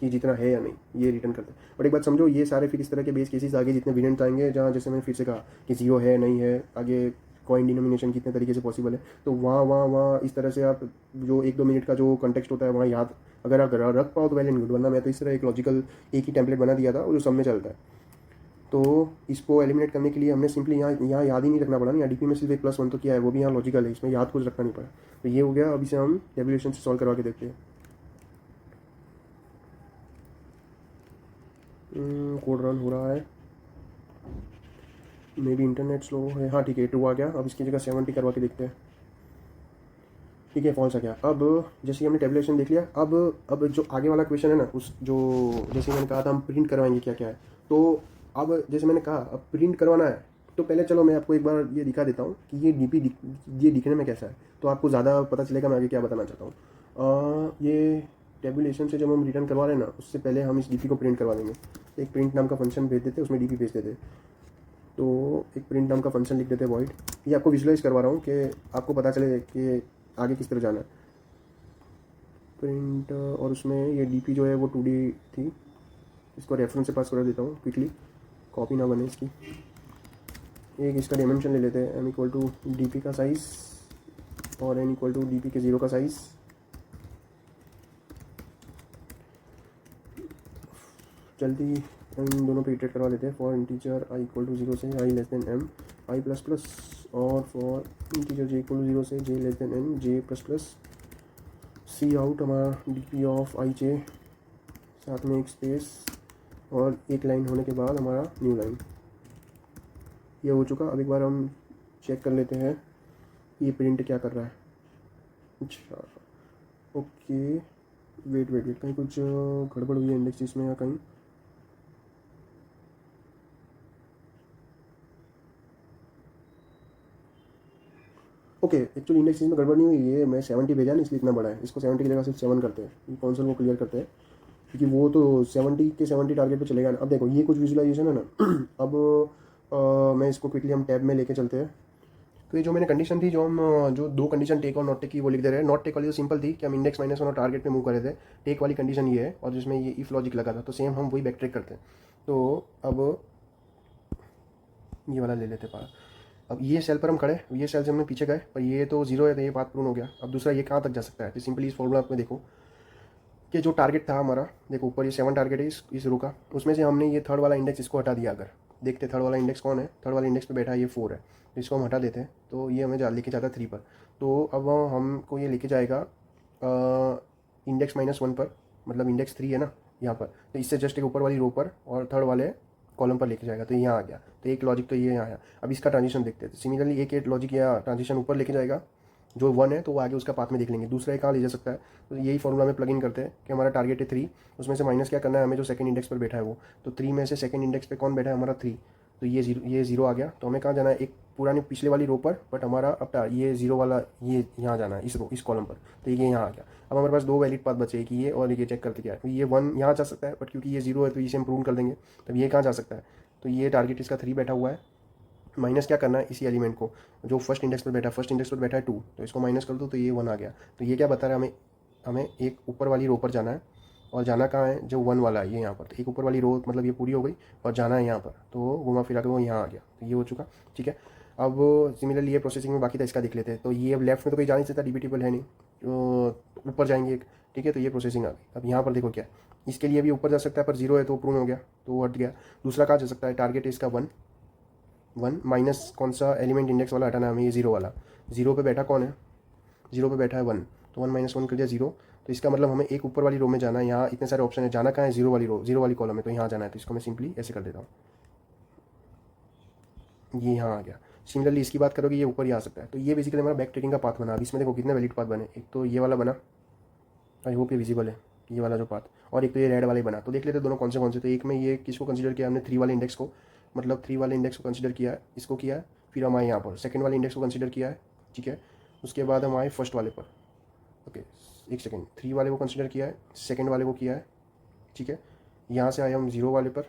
S1: कि जितना है या नहीं ये रिटर्न करते हैं। बट एक बात समझो, ये सारे फिर इस तरह के बेस केसेस आगे जितने वेरिएंट आएंगे, जहाँ जैसे मैंने फिर से कहा कि 0 है नहीं है, आगे कॉइन डिनोमिनेशन कितने तरीके से पॉसिबल है, तो वहाँ इस तरह से आप जो 1-2 मिनट का जो कॉन्टेक्स्ट होता है वहाँ याद अगर आप रख पाओ तो वेल एंड गुड, वरना मैं तो इस तरह एक लॉजिकल एक ही टेम्पलेट बना दिया था और जो सब में चलता है। तो इसको एलिमिनेट करने के लिए हमने सिंपली यहाँ याद ही नहीं रखना पड़ा ना, डीपी में सिर्फ एक +1 तो किया है, वो भी यहाँ लॉजिकल है, इसमें याद कुछ रखना नहीं पड़ा। तो ये हो गया। अब इसे हम टेबुलेशन से सॉल्व करवा के देखते हैं। कोड रन हो रहा है, मे बी इंटरनेट स्लो है। हाँ ठीक है, 2 आ गया। अब इसकी जगह 70 करवा के देखते हैं। ठीक है, फॉल्स आ गया। अब जैसे हमने टेबुलेशन देख लिया, अब जो आगे वाला क्वेश्चन है ना, उस जो जैसे मैंने कहा था हम प्रिंट करवाएंगे क्या क्या है, तो अब जैसे मैंने कहा अब प्रिंट करवाना है, तो पहले चलो मैं आपको एक बार ये दिखा देता हूँ कि ये डीपी ये दिखने में कैसा है, तो आपको ज़्यादा पता चलेगा मैं आगे क्या बताना चाहता हूँ। ये टेबुलेशन से जब हम रिटर्न करवा रहे हैं ना, उससे पहले हम इस डीपी को प्रिंट करवा देंगे। एक प्रिंट नाम का फंक्शन भेज देते, उसमें डीपी भेज देते। तो एक प्रिंट नाम का फंक्शन लिख देते वॉइड। ये आपको विजुलाइज करवा रहा हूँ कि आपको पता चले कि आगे किस तरह जाना है। प्रिंट, और उसमें ये डीपी जो है वो 2D थी, इसको रेफरेंस से पास करा देता हूँ क्विकली, कॉपी ना बने इसकी। एक इसका डायमेंशन ले लेते हैं, m = डीपी का साइज़ और n = डीपी के 0 का साइज़। जल्दी इन दोनों पे इटरेट करवा लेते हैं। फॉर इंटीजर i = 0 से i m i++, और फॉर इंटीजर j = 0 से j n j++। सी आउट हमारा डीपी ऑफ आई जे, साथ में एक स्पेस और एक लाइन होने के बाद हमारा न्यू लाइन। ये हो चुका। अब एक बार हम चेक कर लेते हैं ये प्रिंट क्या कर रहा है। अच्छा ओके, वेट कहीं कुछ गड़बड़ हुई है इंडेक्स इसमें या कहीं। ओके, एक्चुअली इंडेक्स में गड़बड़ नहीं हुई, ये मैं 70 भेजा ना इसलिए इतना बड़ा है, इसको 70 की जगह सिर्फ 7 करते हैं, ये कौन को क्लियर करते हैं, क्योंकि वो तो 70 के 70 टारगेट पे चलेगा ना। अब देखो ये कुछ विजुलाइजेशन है ना। अब मैं इसको क्विकली हम टैब में लेके चलते हैं। तो ये जो मैंने कंडीशन थी, जो हम जो 2 कंडीशन टेक और नॉट टेक की वो लिख दे रहे हैं। नॉट टेक वाली तो सिंपल थी कि हम इंडेक्स -1 और टारगेट पे मूव कर रहे थे। टेक वाली कंडीशन ये है, और जिसमें ये इफ लॉजिक लगा था, तो सेम हम वही बैक ट्रैक करते हैं। तो अब ये वाला ले लेते पास। अब ये सेल पर हम खड़े, ये सेल से हमने पीछे गए, पर ये तो 0 है, तो ये बात प्रूव हो गया। अब दूसरा ये कहाँ तक जा सकता है, तो सिंपली इस फॉर्मूला में देखो कि जो टारगेट था हमारा, देखो ऊपर ये 7 टारगेट है इस रो का, उसमें से हमने ये थर्ड वाला इंडेक्स इसको हटा दिया। अगर देखते थर्ड वाला इंडेक्स कौन है, थर्ड वाला इंडेक्स पे बैठा है ये 4 है, तो इसको हम हटा देते हैं, तो ये हमें लेके जाता है 3 पर। तो अब हमको ये लेके जाएगा इंडेक्स -1 पर, मतलब इंडेक्स 3 है ना यहाँ पर, तो इससे जस्ट एक ऊपर वाली रो पर और थर्ड वाले कॉलम पर लेके जाएगा, तो यहाँ आ गया। तो एक लॉजिक तो ये यहाँ आया। अब इसका ट्रांजिशन देखते हैं। तो सिमिलरली एक लॉजिक यहाँ ट्रांजिशन ऊपर लेके जाएगा, जो 1 है तो वो आगे उसका पाथ में देख लेंगे। दूसरा एक कहाँ ले जा सकता है, तो यही फॉर्मूला में प्लग इन करते हैं कि हमारा टारगेट है 3, उसमें से माइनस क्या करना है हमें, जो सेकंड इंडेक्स पर बैठा है वो। तो 3 में से सेकंड इंडेक्स पे कौन बैठा है, हमारा 3, तो ये जीरो आ गया। तो हमें कहाँ जाना है, एक पुरानी पिछले वाली रो पर, बट हमारा अब ये 0 वाला ये यहाँ जाना है, इस कॉलम पर, तो ये यहाँ आ गया। अब हमारे पास 2 वैलिड पाथ बचे, कि ये और ये चेक करके क्या है, तो ये 1 यहाँ जा सकता है, बट क्योंकि ये 0 है तो इसे हम प्रूव कर देंगे। तब ये कहाँ जा सकता है, तो ये टारगेट इसका 3 बैठा हुआ है, माइनस क्या करना है इसी एलिमेंट को जो फर्स्ट इंडेक्स पर बैठा है, फर्स्ट इंडेक्स पर बैठा है 2, तो इसको माइनस कर दो तो ये 1 आ गया। तो ये क्या बता रहा है हमें एक ऊपर वाली रो पर जाना है, और जाना कहाँ है, जो 1 वाला है ये यहाँ पर। तो एक ऊपर वाली रो मतलब ये पूरी हो गई, और जाना है यहाँ पर, तो घुमा फिरा के वो यहाँ आ गया, तो ये हो चुका। ठीक है, अब सिमिलरली ये प्रोसेसिंग में बाकी था, इसका देख लेते हैं। तो ये अब लेफ्ट में तो कोई जा नहीं सकता, डीबी टेबल है नहीं, तो ऊपर जाएंगे एक। ठीक है, तो ये प्रोसेसिंग आ गई। अब यहाँ पर देखो क्या, इसके लिए भी ऊपर जा सकता है, पर 0 है तो प्रूव हो गया, तो वो हट गया। दूसरा कहाँ जा सकता है, टारगेट इसका 1 माइनस कौन सा एलिमेंट इंडेक्स वाला हटाना है हमें, ये 0 वाला। 0 पे बैठा कौन है, 0 पे बैठा है 1, तो 1 - 1 कर दिया 0। तो इसका मतलब हमें एक ऊपर वाली रो में जाना है। यहाँ इतने सारे ऑप्शन है, जाना कहाँ है, 0 वाली रो, 0 वाली कॉलम है, तो यहाँ जाना है। तो इसको मैं सिंपली ऐसे कर देता हूँ, ये यहाँ आ गया। सिमिलरली इसकी बात करोगे, ये ऊपर ही आ सकता है। तो ये बेसिकली हमारा बैक ट्रैकिंग का पाथ बना। अब इसमें देखो कितने वैलिड पाथ बने, एक तो ये वाला बना, आई होप ये विजिबल है, ये वाला जो पाथ, और एक तो ये रेड वाला ही बना। तो देख लेते दोनों कौन से। तो एक में ये किसको कंसीडर किया हमने, 3 वाले इंडेक्स को, मतलब 3 वाले इंडेक्स को कंसीडर किया है, इसको किया है। फिर हम आए यहाँ पर सेकंड वाले इंडेक्स को कंसीडर किया है। ठीक है, उसके बाद हम आए फर्स्ट वाले पर। ओके, एक सेकंड, 3 वाले को कंसीडर किया है, सेकंड वाले को किया है, ठीक है, यहाँ से आए हम 0 वाले पर,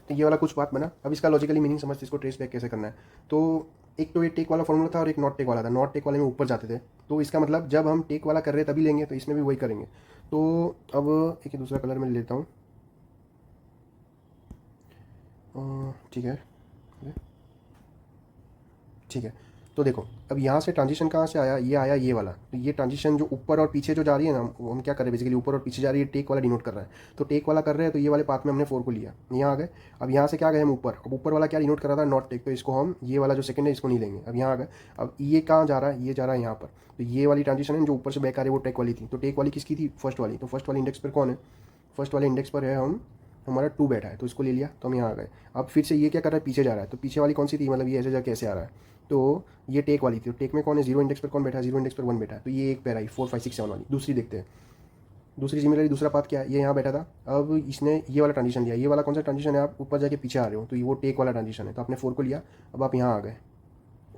S1: तो ये वाला कुछ बात बना। अब इसका लॉजिकली मीनिंग समझते, इसको ट्रेस बैक कैसे करना है। तो एक तो ये टेक वाला फॉर्मूला था और एक नॉट टेक वाला था। नॉट टेक वाले में ऊपर जाते थे, तो इसका मतलब जब हम टेक वाला कर रहे हैं तभी लेंगे, तो इसमें भी वही करेंगे। तो अब एक ही दूसरा कलर में ले लेता हूँ, ठीक है ठीक है। तो देखो अब यहाँ से ट्रांजिशन कहाँ से आया, ये आया ये वाला। तो ये ट्रांजिशन जो ऊपर और पीछे जो जा रही है ना, हम क्या कर रहे हैं बेसिकली, ऊपर और पीछे जा रही है, टेक वाला डिनोट कर रहा है। तो टेक वाला कर रहे हैं, तो ये वाले पाथ में हमने 4 को लिया, यहाँ आ गए। अब यहाँ से क्या गए हम ऊपर, अब ऊपर वाला क्या डिनोट कर रहा था, नॉट टेक, तो इसको हम ये वाला जो सेकंड है इसको नहीं लेंगे। अब यहाँ आ गए। अब ये कहाँ जा रहा है, ये जा रहा है यहाँ पर। तो ये वाली ट्रांजिशन है जो ऊपर से बैक आ रही है वो टेक वाली थी। तो टेक वाली किसकी थी, फर्स्ट वाली। तो फर्स्ट वाले इंडेक्स पर कौन है, फर्स्ट वाले इंडेक्स पर है हम, हमारा 2 बैठा है, तो इसको ले लिया, तो हम यहाँ आ गए। अब फिर से ये क्या कर रहा है, पीछे जा रहा है। तो पीछे वाली कौन सी थी, मतलब ये ऐसे जाके ऐसे आ रहा है। तो ये टेक वाली थी। तो टेक में कौन है, 0 इंडेक्स पर कौन बैठा है, 0 इंडेक्स पर 1 बैठा है। तो ये एक पैर आई 4 5 6 7 वाली। दूसरी देखते हैं, दूसरी सिमिलरली दूसरा पाथ क्या है, ये यहाँ बैठा था। अब इसने ये वाला ट्रांजिशन लिया। ये वाला कौन सा ट्रांजिशन है, आप ऊपर जाके पीछे आ रहे हो, तो ये वो टेक वाला ट्रांजिशन है। तो आपने 4 को लिया, अब आप यहाँ आ गए,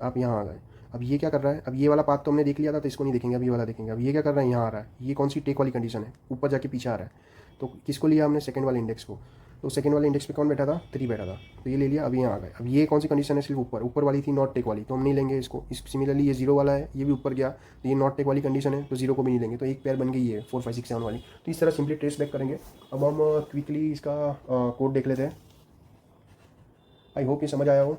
S1: आप यहाँ आ गए। अब ये क्या कर रहा है, अब ये वाला पाथ तो हमने देख लिया था, तो इसको नहीं देखेंगे, अब ये वाला देखेंगे। अब ये क्या कर रहा है, यहाँ आ रहा है। ये कौन सी टेक वाली कंडीशन है, ऊपर जाके पीछे आ रहा है। तो किसको लिया हमने, सेकंड वाले इंडेक्स को। तो सेकंड वाले इंडेक्स पे कौन बैठा था, 3 बैठा था, तो ये ले लिया। अब यहाँ आ गए। अब ये कौन सी कंडीशन है, सिर्फ ऊपर, ऊपर वाली थी नॉट टेक वाली, तो हम नहीं लेंगे इसको। इस सिमिलरली ये 0 वाला है, ये भी ऊपर गया, तो ये नॉट टेक वाली कंडीशन है, तो 0 को भी नहीं लेंगे। तो एक पैर बन गई है 4 5 6 7 वाली। तो इस तरह सिंपली ट्रेस बैक करेंगे। अब हम क्विकली इसका कोड देख लेते हैं। आई होप ये समझ आया हो।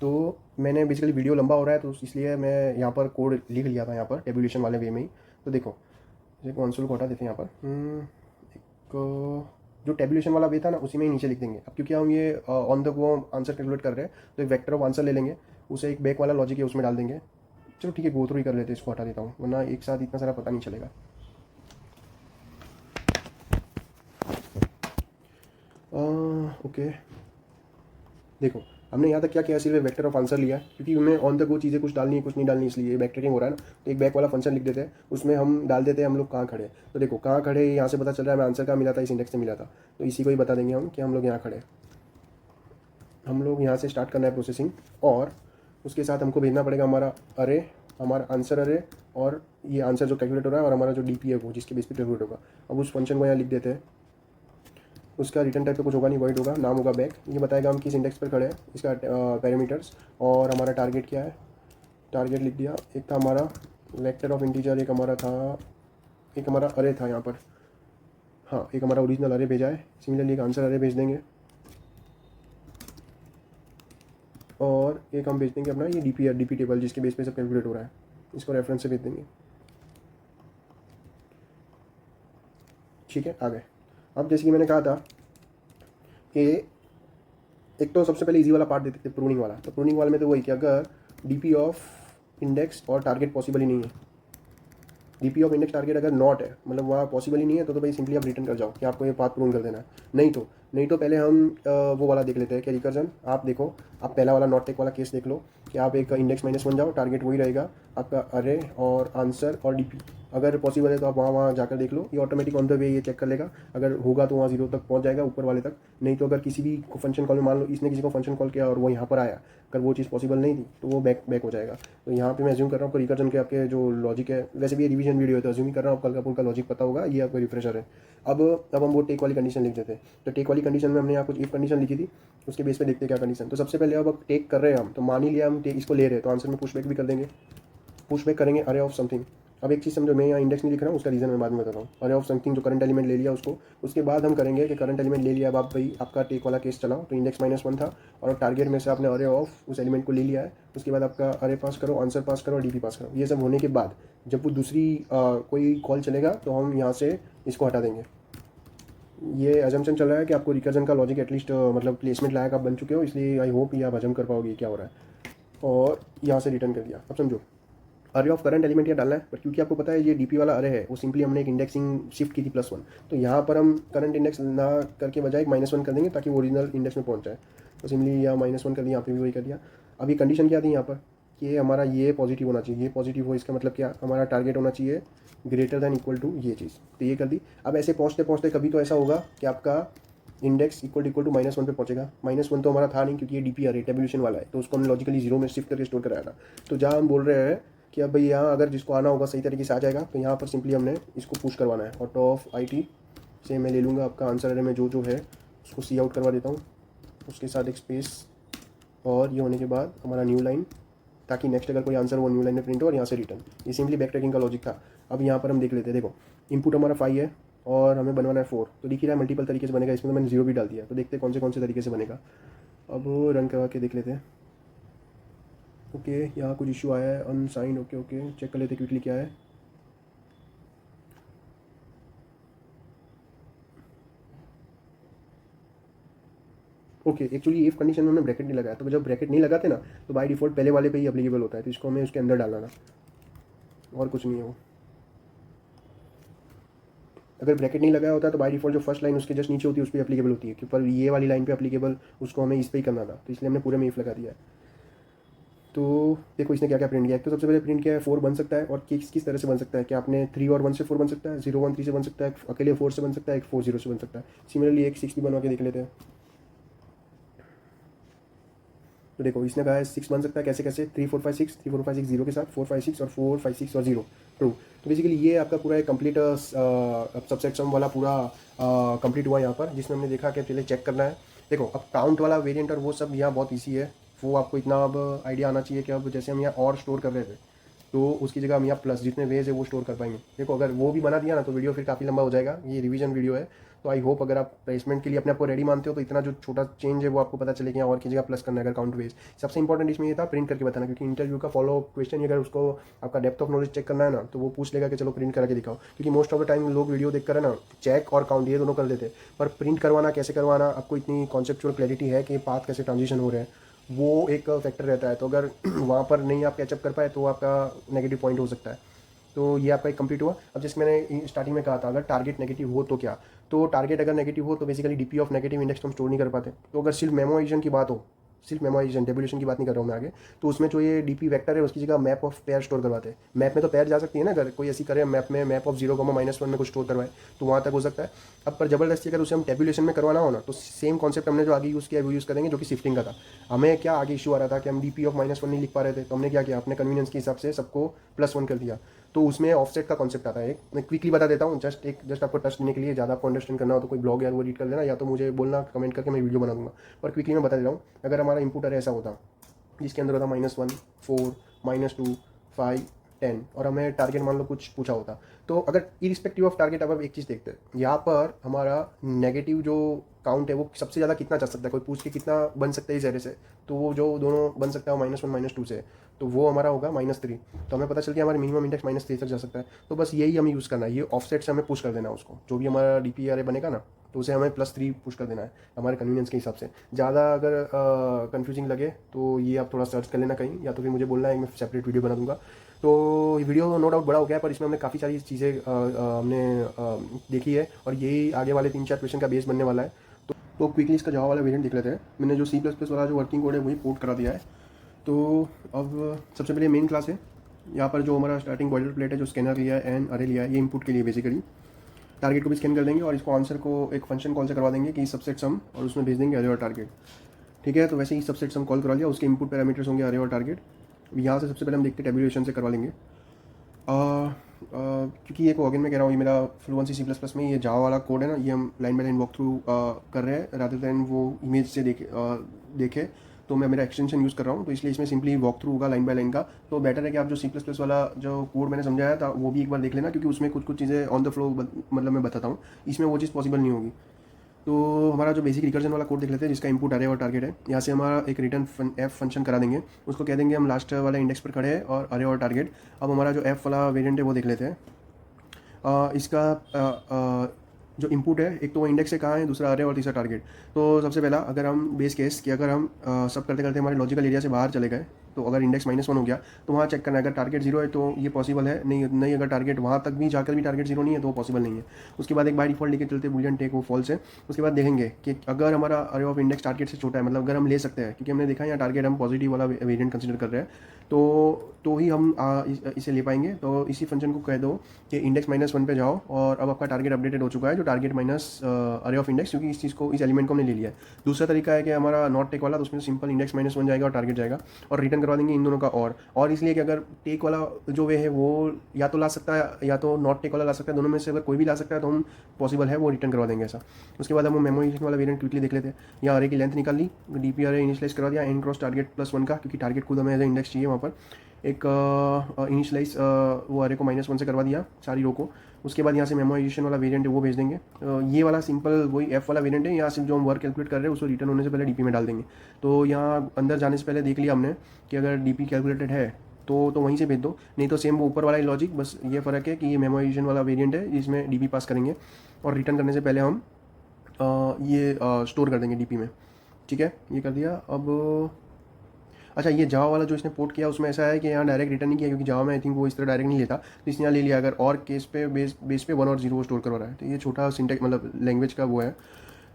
S1: तो मैंने बेसिकली वीडियो लंबा हो रहा है, तो इसलिए मैं यहाँ पर कोड लिख लिया था, यहाँ पर टेबुलेशन वाले वे में ही। तो देखो जैसे कंसोल को हटा देते हैं यहाँ पर, एक जो टेबुलेशन वाला वे था ना, उसी में ही नीचे लिख देंगे। अब क्योंकि हम ये on the go answer calculate कर रहे हैं, तो एक वेक्टर ऑफ आंसर ले लेंगे, उसे एक बैक वाला लॉजिक है उसमें डाल देंगे। चलो ठीक है, गो थ्रू ही कर लेते हैं, इसको हटा देता हूँ, वरना एक साथ इतना सारा पता नहीं चलेगा। ओके, देखो हमने यहाँ तक क्या किया, सिर्फ वेक्टर ऑफ आंसर लिया, क्योंकि हमें ऑन द गो चीज़ें कुछ डालनी है कुछ नहीं डालनी, इसलिए बैक ट्रैकिंग हो रहा है ना। तो एक बैक वाला फंक्शन लिख देते हैं, उसमें हम डाल देते हैं हम लोग कहाँ खड़े। तो देखो कहाँ खड़े, यहाँ से पता चल रहा है हमें आंसर कहाँ मिला था, इस इंडेक्स से मिला था। तो इसी को ही बता देंगे हम कि हम लोग यहाँ खड़े। हम लोग यहाँ से स्टार्ट करना है प्रोसेसिंग, और उसके साथ हमको भेजना पड़ेगा हमारा अरे, हमारा आंसर अरे, और ये आंसर जो कैलकुलेट हो रहा है, और हमारा जो डी पी है वो जिसके बेस पे कैलकुलेट होगा। अब उस फंक्शन को यहाँ लिख देते हैं। उसका रिटर्न टाइप पे कुछ होगा नहीं, वॉइड होगा, नाम होगा बैक। ये बताएगा हम किस इंडेक्स पर खड़े हैं, इसका पैरामीटर्स, और हमारा टारगेट क्या है, टारगेट लिख दिया। एक था हमारा वेक्टर ऑफ इंटीजर, एक हमारा था, एक हमारा अरे था यहाँ पर, हाँ एक हमारा ओरिजिनल अरे भेजा है। सिमिलरली एक आंसर अरे भेज देंगे, और एक हम भेज देंगे अपना ये डीपी टेबल जिसके बेस पे सब कैलकुलेट हो रहा है, इसको रेफरेंस से भेज देंगे। ठीक है, आ गए। अब जैसे कि मैंने कहा था कि एक तो सबसे पहले इजी वाला पार्ट देते थे, प्रूनिंग वाला। तो प्रूनिंग वाले में तो वही कि अगर डीपी ऑफ इंडेक्स और टारगेट पॉसिबल ही नहीं है, डीपी ऑफ इंडेक्स टारगेट अगर नॉट है, मतलब वहाँ पॉसिबल ही नहीं है, तो भाई सिंपली आप रिटर्न कर जाओ कि आपको ये पाथ प्रून कर देना है। नहीं तो पहले हम वो वाला देख लेते हैं कि रिकर्जन। आप देखो, आप पहला वाला नॉट टेक वाला केस देख लो कि आप एक इंडेक्स -1 जाओ, टारगेट वही रहेगा आपका अरे और आंसर और डीपी। अगर पॉसिबल है तो आप वहाँ जाकर देख लो, ये ऑटोमेटिक ऑन द वे ये चेक कर लेगा। अगर होगा तो वहाँ 0 तक पहुँच जाएगा, ऊपर वाले तक। नहीं तो अगर किसी भी फंक्शन कॉल में, मान लो इसने किसी को फंक्शन कॉल किया और वो यहाँ पर आया, अगर वो चीज़ पॉसिबल नहीं थी तो वो बैक हो जाएगा। तो यहाँ पे मैं अज्यूम कर रहा हूँ आपको रिकर्जन के आपके जो लॉजिक है, वैसे भी ये रिवीजन वीडियो है तो अज्यूम ही कर रहा हूँ आपको हल्का फुल्का लॉजिक पता होगा, ये आपका रिफ्रेशर है। अब हम वो टेक वाली कंडीशन लिख देते हैं। तो टेक वाली कंडीशन में हमने यहाँ कुछ इफ कंडीशन लिखी थी, उसके बेस पे देखते हैं क्या कंडीशन। तो सबसे पहले अब टेक कर रहे हैं हम, तो मान ही लिया हम टेक इसको ले रहे हैं, तो आंसर में पुशबैक भी कर देंगे, पुशबैक करेंगे अरे ऑफ समथिंग। अब एक चीज़ समझो, मैं यहाँ इंडेक्स नहीं लिख रहा हूँ, उसका रीज़न मैं बाद में बताता हूँ। अरे ऑफ समथिंग जो करंट एलिमेंट ले लिया उसको, उसके बाद हम करेंगे कि करंट एलिमेंट ले लिया, अब आप भाई आपका टेक वाला केस चलाओ, तो इंडेक्स -1 था और टारगेट में से आपने अरे ऑफ उस एलिमेंट को ले लिया है, उसके बाद आपका अरे पास करो, आंसर पास करो, डीपी पास करो। ये सब होने के बाद जब वो दूसरी कोई कॉल चलेगा तो हम यहाँ से इसको हटा देंगे। ये अजम्पशन चल रहा है कि आपको रिकर्जन का लॉजिक एटलीस्ट मतलब प्लेसमेंट लायक आप बन चुके हो, इसलिए आई होप ये आप हजम कर पाओगे क्या हो रहा है। और यहाँ से रिटर्न कर दिया। अब समझो, अरे ऑफ करंट एलिमेंट ये डालना है, पर क्योंकि आपको पता है ये डीपी वाला अरे है, वो सिंपली हमने एक इंडेक्सिंग शिफ्ट की थी +1, तो यहाँ पर हम करंट इंडेक्स ना करके बजाय एक -1 कर देंगे ताकि वो ओरिजिनल इंडेक्स में पहुँच जाए। तो सिंपली यहाँ -1 कर दिया, यहाँ पे भी वही कर दिया। अभी कंडीशन क्या थी यहाँ पर कि हमारा ये पॉजिटिव होना चाहिए, ये पॉजिटिव हो, इसका मतलब क्या, हमारा टारगेट होना चाहिए ग्रेटर दैन इक्वल टू ये चीज़, तो ये कर दी। अब ऐसे पहुँचते पहुँचते कभी तो ऐसा होगा कि आपका इंडेक्स इक्वल टू -1 पे पहुंचेगा। -1 तो हमारा था नहीं क्योंकि ये डीपी अरे टेबुलेशन वाला है, तो उसको हमने लॉजिकली 0 में शिफ्ट करके स्टोर कराया था। तो जहाँ हम बोल रहे हैं कि अब भाई यहाँ अगर जिसको आना होगा सही तरीके से आ जाएगा, तो यहाँ पर सिंपली हमने इसको पुश करवाना है। ऑटो ऑफ IT से मैं ले लूँगा आपका आंसर अरे में जो जो है उसको सी आउट करवा देता हूँ, उसके साथ एक स्पेस, और ये होने के बाद हमारा न्यू लाइन, ताकि नेक्स्ट अगर कोई आंसर वो न्यू लाइन में प्रिंट हो और यहाँ से रिटर्न। ये सिंपली बैक ट्रैकिंग का लॉजिक था। अब यहाँ पर हम देख लेते हैं, देखो इनपुट हमारा 5 है और हमें बनवाना है 4, तो दिख ही रहा है मल्टीपल तरीके से बनेगा, इसमें तो मैंने 0 भी डाल दिया। तो देखते हैं कौन से तरीके से बनेगा। अब रन करवा के देख लेते हैं। ओके, यहाँ कुछ इशू आया है, अनसाइन, ओके ओके, चेक कर लेते क्विकली क्या है। ओके, एक्चुअली इफ कंडीशन में हमने ब्रैकेट नहीं लगाया, तो जब ब्रैकेट नहीं लगाते ना तो बाय डिफॉल्ट पहले वाले पे ही अप्लीकेबल होता है, तो इसको हमें उसके अंदर डालना था, और कुछ नहीं है वो। अगर ब्रैकेट नहीं लगाया होता तो बाय डिफॉल्ट जो फर्स्ट लाइन उसके जस्ट नीचे होती है उस पर एप्लीकेबल होती है, पर ये वाली लाइन पे एप्लीकेबल उसको हमें इस पर ही करना था, तो इसलिए हमने पूरे में इफ लगा दिया है। तो देखो इसने क्या क्या प्रिंट किया है। तो सबसे पहले प्रिंट किया है 4 बन सकता है, और किस तरह से बन सकता है कि आपने 3 और 1 से 4 बन सकता है, 0 1 3 से बन सकता है, अकेले 4 से बन सकता है, एक 4 0 से बन सकता है। सिमिलरली एक 6 भी बनवा के देख लेते हैं। तो देखो इसने कहा है 6 बन सकता है, कैसे कैसे, 3 4 5 6, 3 4 5 6 0 के साथ 4 5 6 और 4 5 6 और 0 ट्रू। तो बेसिकली ये आपका पूरा एक कंप्लीट सबसेट सम वाला पूरा कंप्लीट हुआ यहाँ पर, जिसमें हमने देखा कि पहले चेक करना है। देखो अब काउंट वाला वेरिएंट और वो सब यहाँ बहुत ईजी है, वो आपको इतना अब आइडिया आना चाहिए कि अब जैसे हम यहाँ और स्टोर कर रहे थे, तो उसकी जगह हम यहाँ प्लस जितने वेज है वो स्टोर कर पाएंगे। देखो अगर वो भी बना दिया ना तो वीडियो फिर काफ़ी लंबा हो जाएगा, ये रिवीजन वीडियो है। तो आई होप अगर आप प्लेसमेंट के लिए अपने आप को रेडी मानते हो तो इतना जो छोटा चेंज है वो आपको पता चले कि यहाँ और की जगह प्लस करना है अगर काउंट वेज। सबसे इंपॉर्टेंट इसमें ये था प्रिंट करके बताना, क्योंकि इंटरव्यू का फॉलो क्वेश्चन ही अगर उसको आपका डेप्थ ऑफ नॉलेज चेक करना है ना तो वो पूछ लेगा कि चलो प्रिंट करके दिखाओ, क्योंकि मोस्ट ऑफ द टाइम लोग वीडियो देख कर है ना चेक और काउंट ये दोनों कर देते, पर प्रिंट करवाना कैसे करवाना, आपको इतनी कॉन्सेप्चुअल क्लैरिटी है कि पाथ कैसे ट्रांजिशन हो रहे हैं, वो एक फैक्टर रहता है। तो अगर वहाँ पर नहीं आप कैचअप कर पाए तो आपका नेगेटिव पॉइंट हो सकता है। तो ये आपका एक कंप्लीट हुआ। अब जैसे मैंने स्टार्टिंग में कहा था, अगर टारगेट नेगेटिव हो तो क्या, तो टारगेट अगर नेगेटिव हो तो basically DP of negative index तो हम स्टोर नहीं कर पाते। तो अगर सिर्फ मेमोराइजेशन की बात हो, सिर्फ मेमोराइजेशन टेबुलेशन की बात नहीं कर रहा हूँ मैं आगे, तो उसमें जो ये डीपी वेक्टर है उसकी जगह मैप ऑफ पेयर स्टोर करवाते हैं। मैप में तो पेयर जा सकती है ना, अगर कोई ऐसी करे मैप में मैप ऑफ 0, -1 में कुछ स्टोर करवाए तो वहाँ तक हो सकता है। अब पर जबरदस्ती अगर उसे हम टेबुलेशन में करवाना हो ना, तो सेम कॉन्सेप्ट हमने जो आगे यूज़ किया है वो यूज़ करेंगे, जो कि शिफ्टिंग का था। हमें क्या आगे इशू आ रहा था कि हम डीपी ऑफ -1 नहीं लिख पा रहे थे, तो हमने क्या किया, अपने कन्वीनियंस के हिसाब से सबको +1 कर दिया। तो उसमें ऑफसेट का कॉन्सेप्ट आता है, एक मैं क्विकली बता देता हूँ, जस्ट आपको टच देने के लिए। ज़्यादा आपको अंडरस्टैंड करना हो तो कोई ब्लॉग या वो रीड कर लेना, या तो मुझे बोलना कमेंट करके मैं वीडियो बना दूंगा, पर क्विकली मैं बता दे रहा हूँ। अगर हमारा इंपुट अरे ऐसा होता जिसके अंदर होता -1 4 -2 5 10, और हमें टारगेट मान लो कुछ पूछा होता, तो अगर इरिस्पेक्टिव ऑफ टारगेट अब एक चीज़ देखते हैं, यहाँ पर हमारा नेगेटिव जो काउंट है वो सबसे ज़्यादा कितना जा सकता है, कोई पूछ के कितना बन सकता है इस एरे से, तो वो जो दोनों बन सकता है -1 -2 से, तो वो हमारा होगा -3। तो हमें पता चल गया हमारा मिनिमम इंडेक्स -3 तक जा सकता है। तो बस यही हमें यूज़ करना है, ये ऑफसेट से हमें पुश कर देना है उसको, जो भी हमारा डीपी अरे बनेगा ना तो उसे हमें +3 पुश कर देना है हमारे कन्वीनियंस के हिसाब से। ज़्यादा अगर कन्फ्यूजिंग लगे तो ये आप थोड़ा सर्च कर लेना कहीं, या तो फिर मुझे बोलना है, मैं सेपरेट वीडियो बना दूंगा। तो ये वीडियो नो डाउट बड़ा हो गया है, पर इसमें हमने काफ़ी सारी चीज़ें हमने देखी है, और यही आगे वाले 3-4 क्वेश्चन का बेस बनने वाला है। तो क्विकली इसका जावा वाला वेरिएंट देख लेते हैं। मैंने जो C++ वाला जो वर्किंग कोड है वही पोर्ट करा दिया है। तो अब सबसे पहले मेन क्लास है, यहाँ पर जो हमारा स्टार्टिंग बॉयलर प्लेट है, जो स्कैनर लिया है एंड अरे लिया है, ये इनपुट के लिए बेसिकली टारगेट को भी स्कैन कर देंगे, और इसको आंसर को एक फंक्शन कॉल से करवा देंगे कि सबसेट सम, और उसमें भेज देंगे अरे और टारगेट। ठीक है, तो वैसे ही सबसेट सम कॉल करा लिया, उसके इनपुट पैरामीटर्स होंगे अरे और टारगेट। यहाँ से सबसे पहले हम देखते हैं टेबुलेशन से करवा लेंगे, क्योंकि ये कोगन में कह रहा हूँ, ये मेरा फ्लुएंसी C++ में ये जावा वाला कोड है ना, ये हम line by line walk through कर रहे हैं, रादर दैन वो इमेज से देखे तो मैं मेरा एक्सटेंशन यूज़ कर रहा हूँ, तो इसलिए इसमें सिंपली वॉक थ्रू होगा लाइन बाय लाइन का। तो बेटर है कि आप जो C++ वाला जो कोड मैंने समझाया था वो भी एक बार देख लेना, क्योंकि उसमें कुछ कुछ चीज़ें ऑन द फ्लो मतलब मैं बताता हूँ, इसमें वो चीज़ पॉसिबल नहीं होगी। तो हमारा जो बेसिक रिकर्जन वाला कोड देख लेते हैं, जिसका इनपुट अरे और टारगेट है। यहाँ से हमारा एक रिटर्न एफ फंक्शन करा देंगे, उसको कह देंगे हम लास्ट वाला इंडेक्स पर खड़े हैं और अरे और टारगेट। अब हमारा जो एफ वाला वेरिएंट है वो देख लेते हैं। इसका जो इनपुट है, एक तो वो इंडेक्स से कहाँ है, दूसरा अरे और तीसरा टारगेट। तो सबसे पहला अगर हम बेस केस कि अगर हम सब करते करते हमारे लॉजिकल एरिया से बाहर चले गए, तो अगर इंडेक्स -1 हो गया तो वहाँ चेक करना है, अगर टारगेट 0 है तो ये पॉसिबल है, नहीं अगर टारगेट वहाँ तक भी जाकर भी टारगेट 0 नहीं है तो वो पॉसिबल नहीं है। उसके बाद एक बाय डिफॉल्ट लेके चलते बुलियन टेक वो फॉल्स है। उसके बाद देखेंगे कि अगर हमारा अरे ऑफ इंडेक्स टारगेट से छोटा है, मतलब अगर हम ले सकते हैं, क्योंकि हमने देखा है यहाँ टारगेट हम पॉजिटिव वाला वेरिएंट कंसिडर कर रहे हैं, तो ही हम इसे ले पाएंगे। तो इसी फंक्शन को कह दो कि इंडेक्स -1 पे जाओ और अब आपका टारगेट अपडेटेड हो चुका है, जो टारगेट माइनस अरे ऑफ इंडेक्स, क्योंकि इस चीज़ को, इस एलिमेंट को हमने ले लिया है। दूसरा तरीका है कि हमारा नॉट टेक वाला, तो उसमें सिंपल इंडेक्स -1 जाएगा और टारगेट जाएगा और रिटर्न करवा देंगे इन दोनों का। और इसलिए कि अगर टेक वाला जो वे है वो या तो ला सकता है या तो नॉट टेक वाला ला सकता है, दोनों में से अगर कोई भी ला सकता है तो हम पॉसिबल है वो रिटर्न करवा देंगे ऐसा। उसके बाद हम मेमोराइजेशन वाला वेरिएंट क्विकली देख लेते हैं। यहाँ अरे की लेंथ निकाल ली, डीपी अरे इनिशियलाइज करवा दिया एन क्रॉस टारगेट +1 का, क्योंकि टारगेट खुद हमें एज इंडेक्स चाहिए वहाँ पर। एक इनिशियलाइज वो अरे को -1 से करवा दिया सारी रो को। उसके बाद यहाँ से मेमोराइजेशन वाला वेरिएंट है वो भेज देंगे। ये वाला सिंपल वही एफ वाला वेरिएंट है, यहाँ से जो हम वर्क कैलकुलेट कर रहे हैं उसको रिटर्न होने से पहले डीपी में डाल देंगे। तो यहाँ अंदर जाने से पहले देख लिया हमने कि अगर डीपी कैलकुलेटेड है तो वहीं से भेज दो, नहीं तो सेम वो ऊपर वाला ही लॉजिक, बस ये फ़र्क है कि ये मेमोराइजेशन वाला वेरिएंट है जिसमें डीपी पास करेंगे और रिटर्न करने से पहले हम ये स्टोर कर देंगे डीपी में। ठीक है, ये कर दिया। अब अच्छा, ये जावा वाला जो इसने पोर्ट किया उसमें ऐसा है कि यहाँ डायरेक्ट रिटर्न नहीं किया, क्योंकि जावा में आई थिंक वो इस तरह डायरेक्ट नहीं लेता, तो इसने यहाँ ले लिया। अगर और केस पे बेस पे 1 और 0 स्टोर करवा रहा है, तो ये छोटा सिंटेक्स मतलब लैंग्वेज का वो है।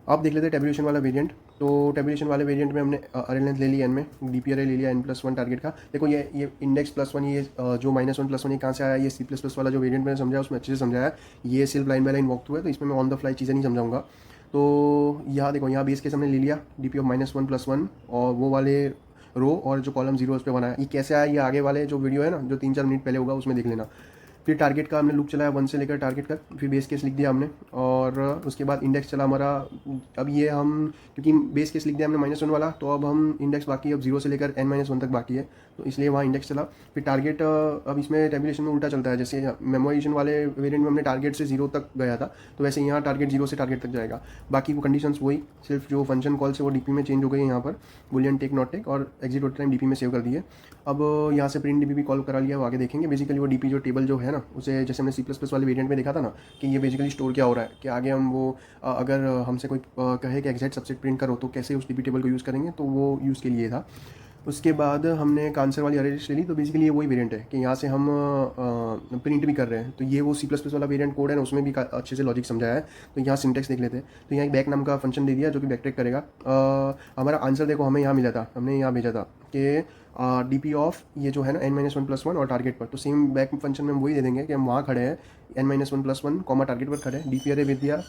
S1: आप देख लेते हैं टेबुलेशन वाला वेरिएंट। तो टेबुलेशन वाले वेरिएंट में हमने अरे लेंथ ले लिया एन में, डीपी अरे ले लिया n+1 टारगेट का। देखो ये इंडेक्स +1, ये जो -1+1 ये कहाँ से आया, ये C++ वाला जो वेरिएंट मैंने समझाया उसमें अच्छे से समझाया। ये सिर्फ line by line walk through है, तो इसमें मैं ऑन द फ्लाई चीज़ें नहीं समझाऊंगा। तो यहाँ देखो, यहाँ बेस केस हमने ले लिया डीपी ऑफ -1+1 और वो वाले रो और जो कॉलम 0 उस पर बनाया। ये कैसे आया, ये आगे वाले जो वीडियो है ना, जो 3-4 मिनट पहले होगा उसमें देख लेना। फिर टारगेट का हमने लूप चलाया 1 से लेकर टारगेट तक, फिर बेस केस लिख दिया हमने और उसके बाद इंडेक्स चला हमारा। अब ये हम क्योंकि बेस केस लिख दिया हमने -1 वाला, तो अब हम इंडेक्स बाकी अब 0 से लेकर n-1 तक बाकी है, तो इसलिए वहाँ इंडेक्स चला। फिर टारगेट, अब इसमें टेबुलेशन में उल्टा चलता है, जैसे मेमोराइजेशन वाले वेरिएंट में हमने टारगेट से 0 तक गया था, तो वैसे यहाँ टारगेट 0 से टारगेट तक जाएगा। बाकी वो कंडीशंस वही, सिर्फ जो फंक्शन कॉल से वो डीपी में चेंज हो गई है यहाँ पर, बुलियन टेक नॉट टेक, और एग्जिट होते टाइम डीपी में सेव कर दिए। अब यहाँ से प्रिंट डीपी भी कॉल करा लिया, वो आगे देखेंगे। बेसिकली वो डीपी जो टेबल जो है ना, उसे जैसे हमने C++ वाले वेरिएंट में देखा था ना कि ये बेसिकली स्टोर क्या हो रहा है, कि आगे हम वो अगर हमसे कोई कहे कि एग्जैक्ट सबसेट प्रिंट करो तो कैसे उस डीपी टेबल को यूज़ करेंगे, तो वो यूज़ के लिए था। उसके बाद हमने एक आंसर वाली अरे लिस्ट ले ली, तो बेसिकली ये वही वेरिएंट है कि यहाँ से हम प्रिंट भी कर रहे हैं। तो ये वो C++ वाला वेरिएंट कोड है ना, उसमें भी अच्छे से लॉजिक समझाया है। तो यहाँ सिंटेक्स देख लेते हैं। तो यहाँ एक बैक नाम का फंक्शन दे दिया जो कि बैकट्रैक करेगा। हमारा आंसर देखो हमें यहाँ मिला था, हमने यहाँ भेजा था कि डीपी ऑफ ये जो है ना n-1+1 और टारगेट पर, तो सेम बैक फंक्शन में हम वही दे देंगे कि हम वहाँ खड़े हैं n-1+1 कॉमा टारगेट पर खड़े हैं, डीपी अरे भेज दिया,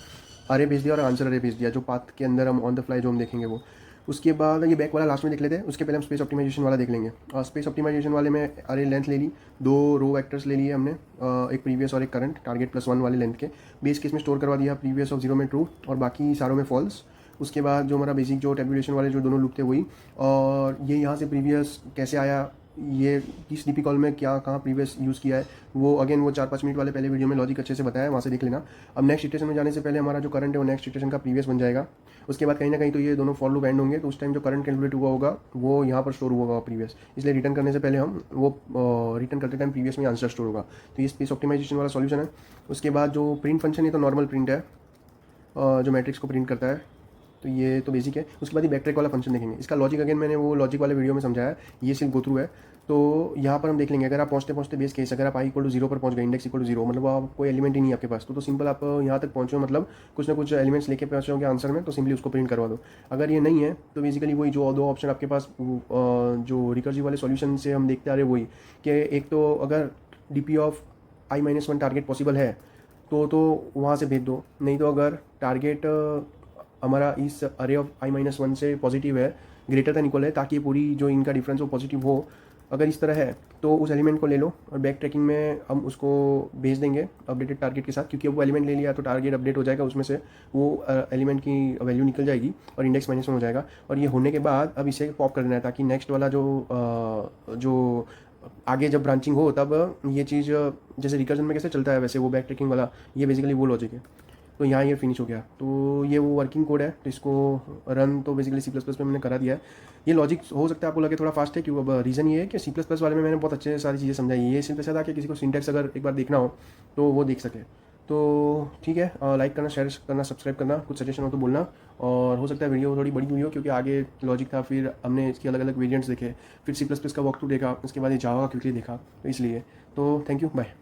S1: अरे भेज दिया और आंसर अरे भेज दिया, जो पाथ के अंदर हम ऑन द फ्लाई जो हम देखेंगे वो। उसके बाद ये बैक वाला लास्ट में देख लेते हैं। उसके पहले हम स्पेस ऑप्टिमाइजेशन वाला देख लेंगे। स्पेस ऑप्टिमाइजेशन वाले में अरे लेंथ ले ली, 2 रो वेक्टर्स ले लिए हमने, एक प्रीवियस और एक करंट, टारगेट +1 वाले लेंथ के। बेस केस में स्टोर करवा दिया प्रीवियस ऑफ 0 में ट्रू और बाकी सारों में फॉल्स। उसके बाद जो हमारा बेसिक जो टेबुलेशन वाले जो दोनों लूप थे वही, और ये यहाँ से प्रीवियस कैसे आया, ये किस डीपी कॉल में क्या कहाँ प्रीवियस यूज़ किया है, वो अगेन वो 4-5 मिनट वाले पहले वीडियो में लॉजिक अच्छे से बताया है, वहाँ से देख लेना। अब नेक्स्ट इटरेशन में जाने से पहले हमारा जो करंट है वो नेक्स्ट इटरेशन का प्रीवियस बन जाएगा। उसके बाद कहीं ना कहीं तो ये दोनों फॉर लूप एंड होंगे, तो उस टाइम जो करंट कैलकुलेट हुआ होगा वो यहाँ पर स्टोर हुआ होगा प्रीवियस, इसलिए रिटर्न करने से पहले हम वो रिटर्न करते टाइम प्रीवियस में आंसर स्टोर होगा। तो ये स्पेस ऑप्टिमाइजेशन वाला सॉल्यूशन है। उसके बाद जो प्रिंट फंक्शन है तो नॉर्मल प्रिंट है, जो मैट्रिक्स को प्रिंट करता है, तो ये तो बेसिक है। उसके बाद ये बैकट्रैक वाला फंक्शन देखेंगे। इसका लॉजिक अगेन मैंने वो लॉजिक वाले वीडियो में समझाया, ये सिर्फ गो थ्रू है। तो यहाँ पर हम देख लेंगे, अगर आप पहुँचते पहुँचते बेस केस अगर आप i = 0 पर पहुँच गए, इंडेक्स = 0, मतलब आप कोई एलिमेंट ही नहीं है आपके पास, तो सिंपल आप यहाँ तक पहुँचो, मतलब कुछ ना कुछ एलिमेंट्स लेके पहुँचे होंगे आंसर में, तो सिंपली उसको प्रिंट करवा दो। अगर ये नहीं है तो बेसिकली वही जो 2 ऑप्शन आपके पास जो रिकर्सिव वाले सॉल्यूशन से हम देखते आ रहे वही, कि एक तो अगर DP of i-1 target possible है तो वहाँ से भेज दो, नहीं तो अगर टारगेट हमारा इस अरे ऑफ i-1 से पॉजिटिव है, ग्रेटर दैन इक्वल है, ताकि पूरी जो इनका डिफरेंस वो पॉजिटिव हो, अगर इस तरह है तो उस एलिमेंट को ले लो और बैक ट्रैकिंग में हम उसको भेज देंगे अपडेटेड टारगेट के साथ, क्योंकि अब वो एलिमेंट ले लिया तो टारगेट अपडेट हो जाएगा, उसमें से वो एलिमेंट की वैल्यू निकल जाएगी और इंडेक्स माइनस में हो जाएगा। और ये होने के बाद अब इसे पॉप कर देना है ताकि नेक्स्ट वाला जो आगे जब ब्रांचिंग हो तब ये चीज़ जैसे रिकर्जन में कैसे चलता है वैसे वो बैक ट्रैकिंग वाला, ये बेसिकली वो लॉजिक है। तो यहाँ ये फिनिश हो गया। तो ये वो वर्किंग कोड है, तो इसको रन तो बेसिकली सी प्लस प्लस में मैंने करा दिया है। ये लॉजिक हो सकता है आपको लगे थोड़ा फास्ट है, क्यों अब रीज़न ये है कि सी प्लस प्लस वाले में मैंने बहुत अच्छे सारी चीज़ें समझाई। ये सिंपल सा था कि किसी को सिंटेक्स अगर एक बार देखना हो तो वो देख सके। तो ठीक है, लाइक करना, शेयर करना, सब्सक्राइब करना, कुछ सजेशन हो तो बोलना। और हो सकता है वीडियो थोड़ी बड़ी हुई हो क्योंकि आगे लॉजिक था, फिर हमने इसके अलग अलग वेरिएंट्स देखे, फिर सी प्लस प्लस का वॉक थ्रू देखा, उसके बाद ये जावा का क्विकली देखा, तो इसलिए। तो थैंक यू, बाय।